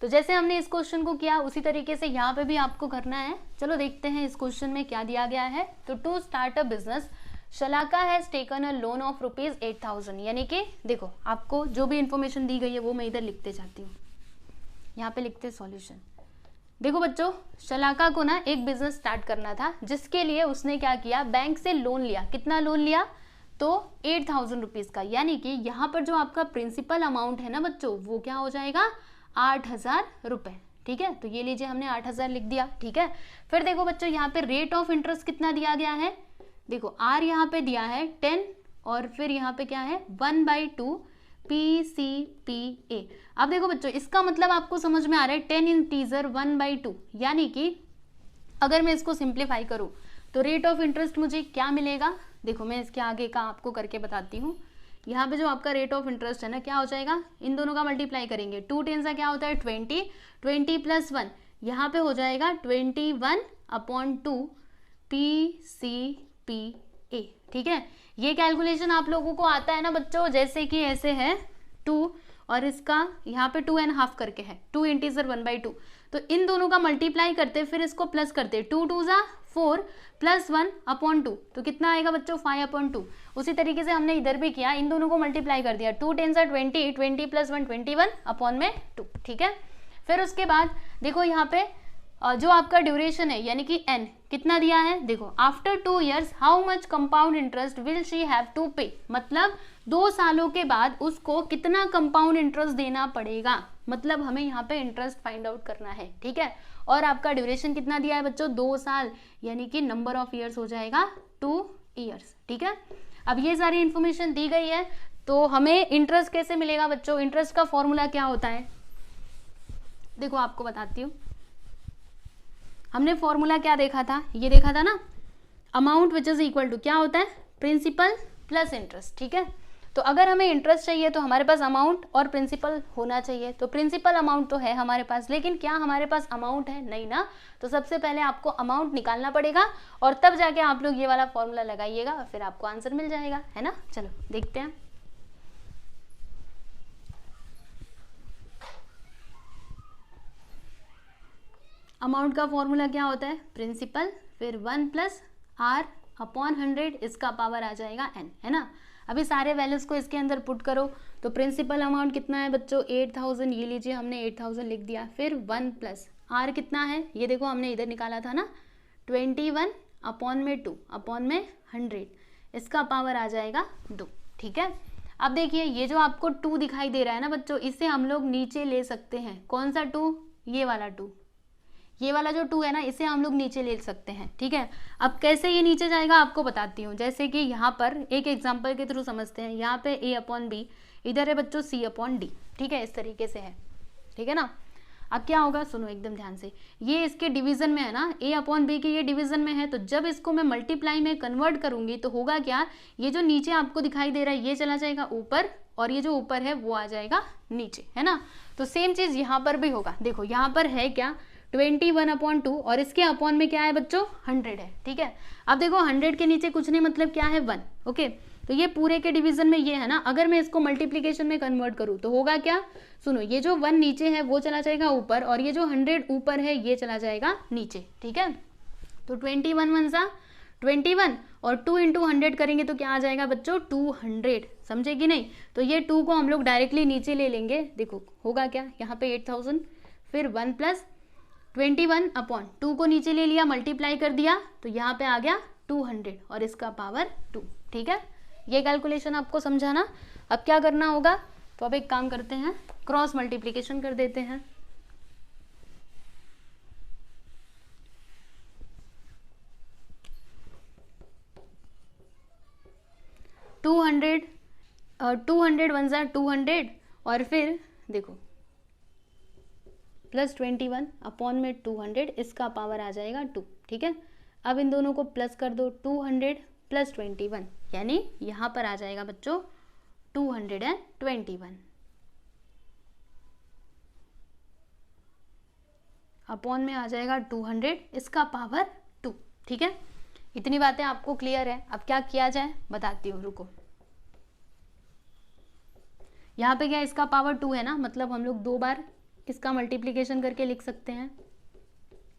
तो जैसे हमने इस क्वेश्चन को किया उसी तरीके से यहाँ पे भी आपको करना है। चलो देखते हैं इस क्वेश्चन में क्या दिया गया है। तो to start a business Shalaka has taken a loan of rupees 8,000। यानी कि देखो, आपको जो भी इंफॉर्मेशन दी गई है वो मैं इधर लिखते जाती हूँ, यहाँ पे लिखते सॉल्यूशन। देखो बच्चों, शलाका को ना एक बिजनेस स्टार्ट करना था, जिसके लिए उसने क्या किया, बैंक से लोन लिया। कितना लोन लिया, तो 8,000 रुपीज का। यानी कि यहाँ पर जो आपका प्रिंसिपल अमाउंट है ना बच्चों, वो क्या हो जाएगा, 8,000 रुपए, ठीक है। तो ये लीजिए, हमने 8,000 लिख दिया, ठीक है। फिर देखो बच्चों, यहाँ पे रेट ऑफ इंटरेस्ट कितना दिया गया है, देखो आर यहाँ पे दिया है 10, और फिर यहाँ पे क्या है 1/2 PCPA। अब देखो बच्चों, इसका मतलब आपको समझ में आ रहा है, 10 इंटीजर 1/2, यानी कि अगर मैं इसको सिंप्लीफाई करूँ तो रेट ऑफ इंटरेस्ट मुझे क्या मिलेगा। देखो मैं इसके आगे का आपको करके बताती हूँ। यहाँ पे जो आपका रेट ऑफ इंटरेस्ट है ना, क्या हो जाएगा, इन दोनों का मल्टीप्लाई करेंगे, 2 10 क्या होता है 20, 20 + 1 यहाँ पे हो जाएगा 21/2 PCPA, ठीक है। ये कैलकुलेशन आप लोगों को आता है ना बच्चों, जैसे कि ऐसे है 2 और इसका यहाँ पे 2.5 करके है, 2 इंटीजर 1/2, तो इन दोनों का मल्टीप्लाई करते फिर इसको प्लस करते, 2 2 4 + 1/2, तो कितना आएगा बच्चों 5/2। उसी तरीके से हमने इधर भी किया, इन दोनों को मल्टीप्लाई कर दिया, 2 10 20, 20 + 1 21/2, ठीक है। फिर उसके बाद देखो यहाँ पे जो आपका ड्यूरेशन है यानी कि n कितना दिया है, देखो after 2 years how much compound interest will she have to pay. मतलब 2 सालों के बाद उसको कितना कंपाउंड इंटरेस्ट देना पड़ेगा, मतलब हमें यहाँ पे इंटरेस्ट फाइंड आउट करना है, ठीक है। और आपका ड्यूरेशन कितना दिया है बच्चों, 2 साल, यानी कि नंबर ऑफ ईयर्स हो जाएगा 2 years, ठीक है। अब ये सारी इंफॉर्मेशन दी गई है, तो हमें इंटरेस्ट कैसे मिलेगा बच्चों, इंटरेस्ट का फॉर्मूला क्या होता है, देखो आपको बताती हूँ। हमने फॉर्मूला क्या देखा था, ये देखा था ना, amount which is equal to क्या होता है, प्रिंसिपल प्लस इंटरेस्ट, ठीक है। तो अगर हमें इंटरेस्ट चाहिए तो हमारे पास अमाउंट और प्रिंसिपल होना चाहिए। तो प्रिंसिपल अमाउंट तो है हमारे पास, लेकिन क्या हमारे पास अमाउंट है, नहीं ना। तो सबसे पहले आपको अमाउंट निकालना पड़ेगा और तब जाके आप लोग ये वाला फॉर्मूला लगाइएगा और फिर आपको आंसर मिल जाएगा, है ना। चलो देखते हैं। अमाउंट का फॉर्मूला क्या होता है, प्रिंसिपल फिर 1 + R/100, इसका पावर आ जाएगा n, है ना। अभी सारे वैल्यूज को इसके अंदर पुट करो, तो प्रिंसिपल अमाउंट कितना है बच्चों 8,000, ये लीजिए हमने 8,000 लिख दिया। फिर 1 + R कितना है, ये देखो हमने इधर निकाला था ना, 21/2/100, इसका पावर आ जाएगा 2, ठीक है। अब देखिए ये जो आपको 2 दिखाई दे रहा है ना बच्चों, इसे हम लोग नीचे ले सकते हैं। कौन सा 2, ये वाला 2, ये वाला जो 2 है ना, इसे हम लोग नीचे ले सकते हैं, ठीक है। अब कैसे ये नीचे जाएगा आपको बताती हूँ। जैसे कि यहाँ पर एक एग्जांपल के थ्रू समझते हैं। यहाँ पे a/b, इधर है बच्चों c/d, ठीक है, इस तरीके से है, ठीक है ना। अब क्या होगा, सुनो एकदम ध्यान से, ये इसके डिवीजन में है ना, a/b के ये डिवीजन में है, तो जब इसको मैं मल्टीप्लाई में कन्वर्ट करूंगी तो होगा क्या, ये जो नीचे आपको दिखाई दे रहा है ये चला जाएगा ऊपर, और ये जो ऊपर है वो आ जाएगा नीचे, है ना। तो सेम चीज यहाँ पर भी होगा। देखो यहाँ पर है क्या, 21/2, और इसके अपॉन में क्या है बच्चों, 100 है, ठीक है। अब देखो 100 के नीचे कुछ नहीं, मतलब क्या है, 1, ओके। तो ये पूरे के डिवीजन में ये है ना, अगर मैं इसको मल्टीप्लीकेशन में कन्वर्ट करूँ तो होगा क्या, सुनो, ये जो 1 नीचे है वो चला जाएगा ऊपर, और ये जो 100 ऊपर है ये चला जाएगा नीचे, ठीक है। तो 21 1 सा 21, और 2 × 100 करेंगे तो क्या आ जाएगा बच्चों, 200, समझे कि नहीं। तो ये 2 को हम लोग डायरेक्टली नीचे ले लेंगे। देखो होगा क्या, यहाँ पे 8000, फिर 1 + 21/2 को नीचे ले लिया, मल्टीप्लाई कर दिया, तो यहाँ पे आ गया 200, और इसका पावर 2, ठीक है। ये कैलकुलेशन आपको समझाना। अब क्या करना होगा, तो अब एक काम करते हैं, क्रॉस मल्टीप्लिकेशन कर देते हैं। टू हंड्रेड 1 × 200, और फिर देखो +21/200, इसका पावर आ जाएगा 2, ठीक है। अब इन दोनों को प्लस कर दो, 200 + 21, यानी यहाँ पर आ जाएगा बच्चों 221, अपॉन में आ जाएगा 200, इसका पावर 2, ठीक है। इतनी बातें आपको क्लियर है। अब क्या किया जाए बताती हूँ, रुको। यहाँ पे क्या, इसका पावर 2 है ना, मतलब हम लोग 2 बार इसका मल्टीप्लिकेशन करके लिख सकते हैं,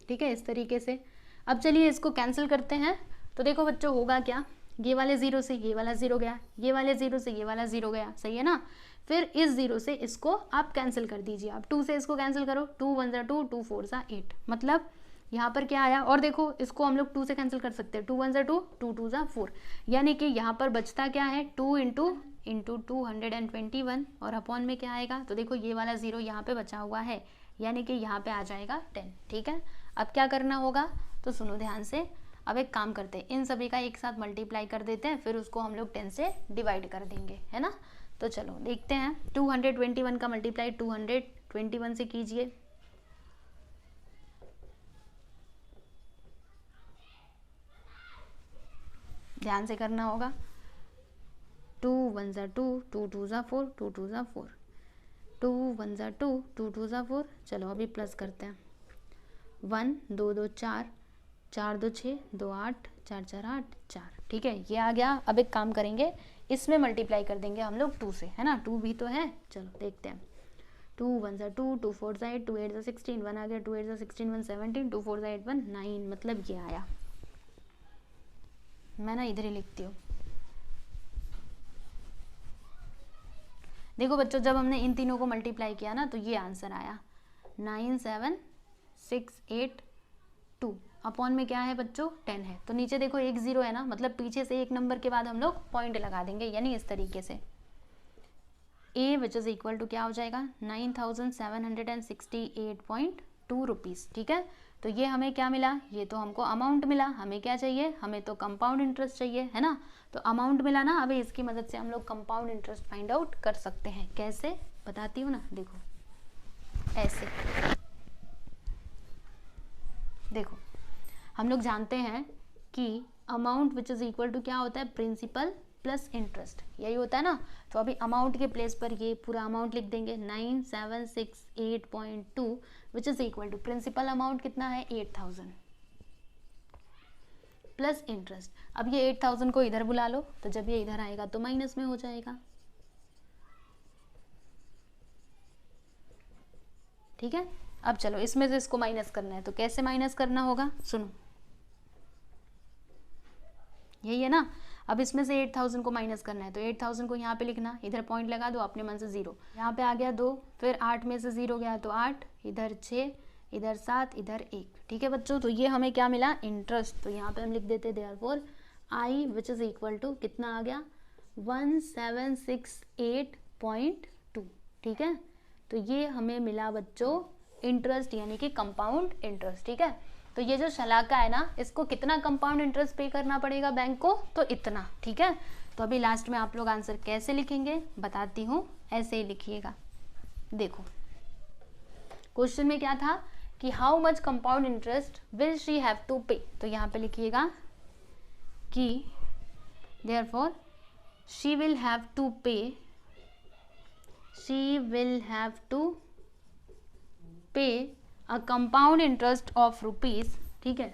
ठीक है, इस तरीके से। अब चलिए इसको कैंसिल करते हैं। तो देखो बच्चों होगा क्या, ये वाले 0 से ये वाला 0 गया, ये वाले 0 से ये वाला 0 गया, सही है ना। फिर इस 0 से इसको आप कैंसिल कर दीजिए, आप 2 से इसको कैंसिल करो, 2 1 × 2, 2 4 × 8, मतलब यहाँ पर क्या आया। और देखो इसको हम लोग 2 से कैंसिल कर सकते हैं, 2 1 × 2, 2 2 × 4, यानी कि यहाँ पर बचता क्या है, 2 × 221, और अपॉन में क्या आएगा, तो देखो ये वाला 0 यहाँ पे बचा हुआ है, यानी कि यहाँ पे आ जाएगा 10, ठीक है। अब क्या करना होगा, तो सुनो ध्यान से। अब एक काम करते हैं, इन सभी का एक साथ मल्टीप्लाई कर देते हैं, फिर उसको हम लोग 10 से डिवाइड कर देंगे, है ना। तो चलो देखते हैं, 221 का मल्टीप्लाई 221 से कीजिए, ध्यान से करना होगा। 2 1 × 2, 2 2 × 4, 2 2 × 4, 2 1 × 2, 2 2 × 4। चलो अभी प्लस करते हैं, 1 2 2 4, 4 2 6, 2 8, 4 4 8 4, ठीक है, ये आ गया। अब एक काम करेंगे, इसमें मल्टीप्लाई कर देंगे हम लोग 2 से, है ना, 2 भी तो है। चलो देखते हैं, 2 1 × 2, 2 4 × 8, 2 8 × 16, 1 आ गया, 2 8 × 16, 1 17, 2 4 × 8 1 9, मतलब ये आया। मैं ना इधर ही लिखती हूँ। देखो बच्चों, जब हमने इन तीनों को मल्टीप्लाई किया ना, तो ये आंसर आया 97682, अपॉन में क्या है बच्चों, 10 है। तो नीचे देखो एक 0 है ना, मतलब पीछे से एक नंबर के बाद हम लोग पॉइंट लगा देंगे, यानी इस तरीके से। A which is equal to क्या हो जाएगा, 9768.2 रुपीज़, ठीक है। तो ये हमें क्या मिला, ये तो हमको अमाउंट मिला, हमें क्या चाहिए, हमें तो कंपाउंड इंटरेस्ट चाहिए, है ना। तो अमाउंट मिला ना, अभी इसकी मदद से हम लोग कंपाउंड इंटरेस्ट फाइंड आउट कर सकते हैं। कैसे बताती हूँ ना, देखो ऐसे। देखो हम लोग जानते हैं कि amount which is equal to क्या होता है, प्रिंसिपल प्लस इंटरेस्ट, यही होता है ना। तो अभी अमाउंट के प्लेस पर ये पूरा अमाउंट लिख देंगे, 9768.2 which is equal to principal amount कितना है, 8000 प्लस इंटरेस्ट। अब ये 8000 को इधर बुला लो, तो जब ये इधर आएगा तो माइनस में हो जाएगा, ठीक है। अब चलो इसमें से इसको माइनस करना है, तो कैसे माइनस करना होगा, सुनो, यही है ना। अब इसमें से 8000 को माइनस करना है, तो 8000 को यहाँ पे लिखना, इधर पॉइंट लगा दो अपने मन से 0, यहाँ पे आ गया 2, फिर 8 में से 0 गया तो 8, इधर 6, इधर 7, इधर 1, ठीक है बच्चों। तो ये हमें क्या मिला, इंटरेस्ट। तो यहाँ पे हम लिख देते therefore I which is equal to कितना आ गया, 1768.2, ठीक है। तो ये हमें मिला बच्चों इंटरेस्ट यानी कि कंपाउंड इंटरेस्ट, ठीक है। तो ये जो शलाका है ना, इसको कितना कंपाउंड इंटरेस्ट पे करना पड़ेगा बैंक को, तो इतना, ठीक है। तो अभी लास्ट में आप लोग आंसर कैसे लिखेंगे बताती हूँ, ऐसे ही लिखिएगा। देखो क्वेश्चन में क्या था कि how much compound interest will she have to pay, तो यहाँ पे लिखिएगा कि therefore she will have to pay, she will have to pay a compound interest of rupees, ठीक है,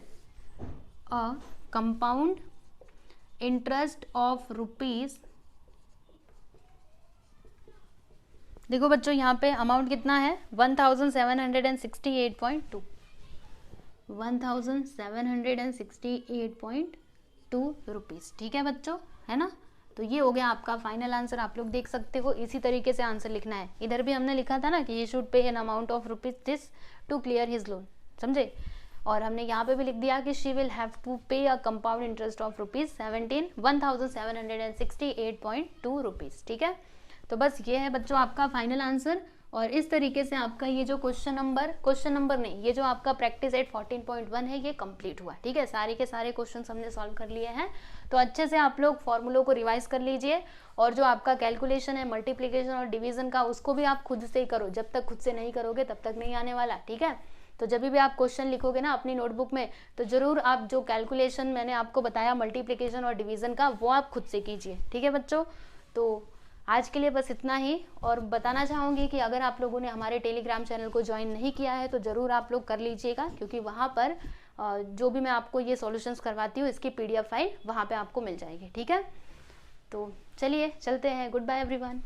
a compound interest of rupees. देखो बच्चों यहाँ पे अमाउंट कितना है 1768.2, 1768.2 रुपीज़, ठीक है बच्चों, है ना। तो ये हो गया आपका फाइनल आंसर, आप लोग देख सकते हो। इसी तरीके से आंसर लिखना है। इधर भी हमने लिखा था ना कि ये should pay an amount of rupees this to clear his loan, समझे। और हमने यहाँ पे भी लिख दिया कि she will have to pay a compound interest of rupees 1768.2 rupees, ठीक है। तो बस ये है बच्चों आपका फाइनल आंसर। और इस तरीके से आपका ये जो क्वेश्चन नंबर नहीं, ये जो आपका प्रैक्टिस एट 14.1 है ये कंप्लीट हुआ, ठीक है। सारे के सारे क्वेश्चंस हमने सॉल्व कर लिए हैं। तो अच्छे से आप लोग फॉर्मूलों को रिवाइज कर लीजिए, और जो आपका कैलकुलेशन है मल्टीप्लिकेशन और डिवीजन का, उसको भी आप खुद से ही करो। जब तक खुद से नहीं करोगे तब तक नहीं आने वाला, ठीक है। तो जब भी आप क्वेश्चन लिखोगे ना अपनी नोटबुक में, तो जरूर आप जो कैलकुलेशन मैंने आपको बताया मल्टीप्लिकेशन और डिवीजन का, वो आप खुद से कीजिए, ठीक है बच्चों। तो आज के लिए बस इतना ही। और बताना चाहूँगी कि अगर आप लोगों ने हमारे टेलीग्राम चैनल को ज्वाइन नहीं किया है तो ज़रूर आप लोग कर लीजिएगा, क्योंकि वहाँ पर जो भी मैं आपको ये सॉल्यूशंस करवाती हूँ इसकी PDF फाइल वहाँ पे आपको मिल जाएगी, ठीक है। तो चलिए चलते हैं, गुड बाय एवरीवन।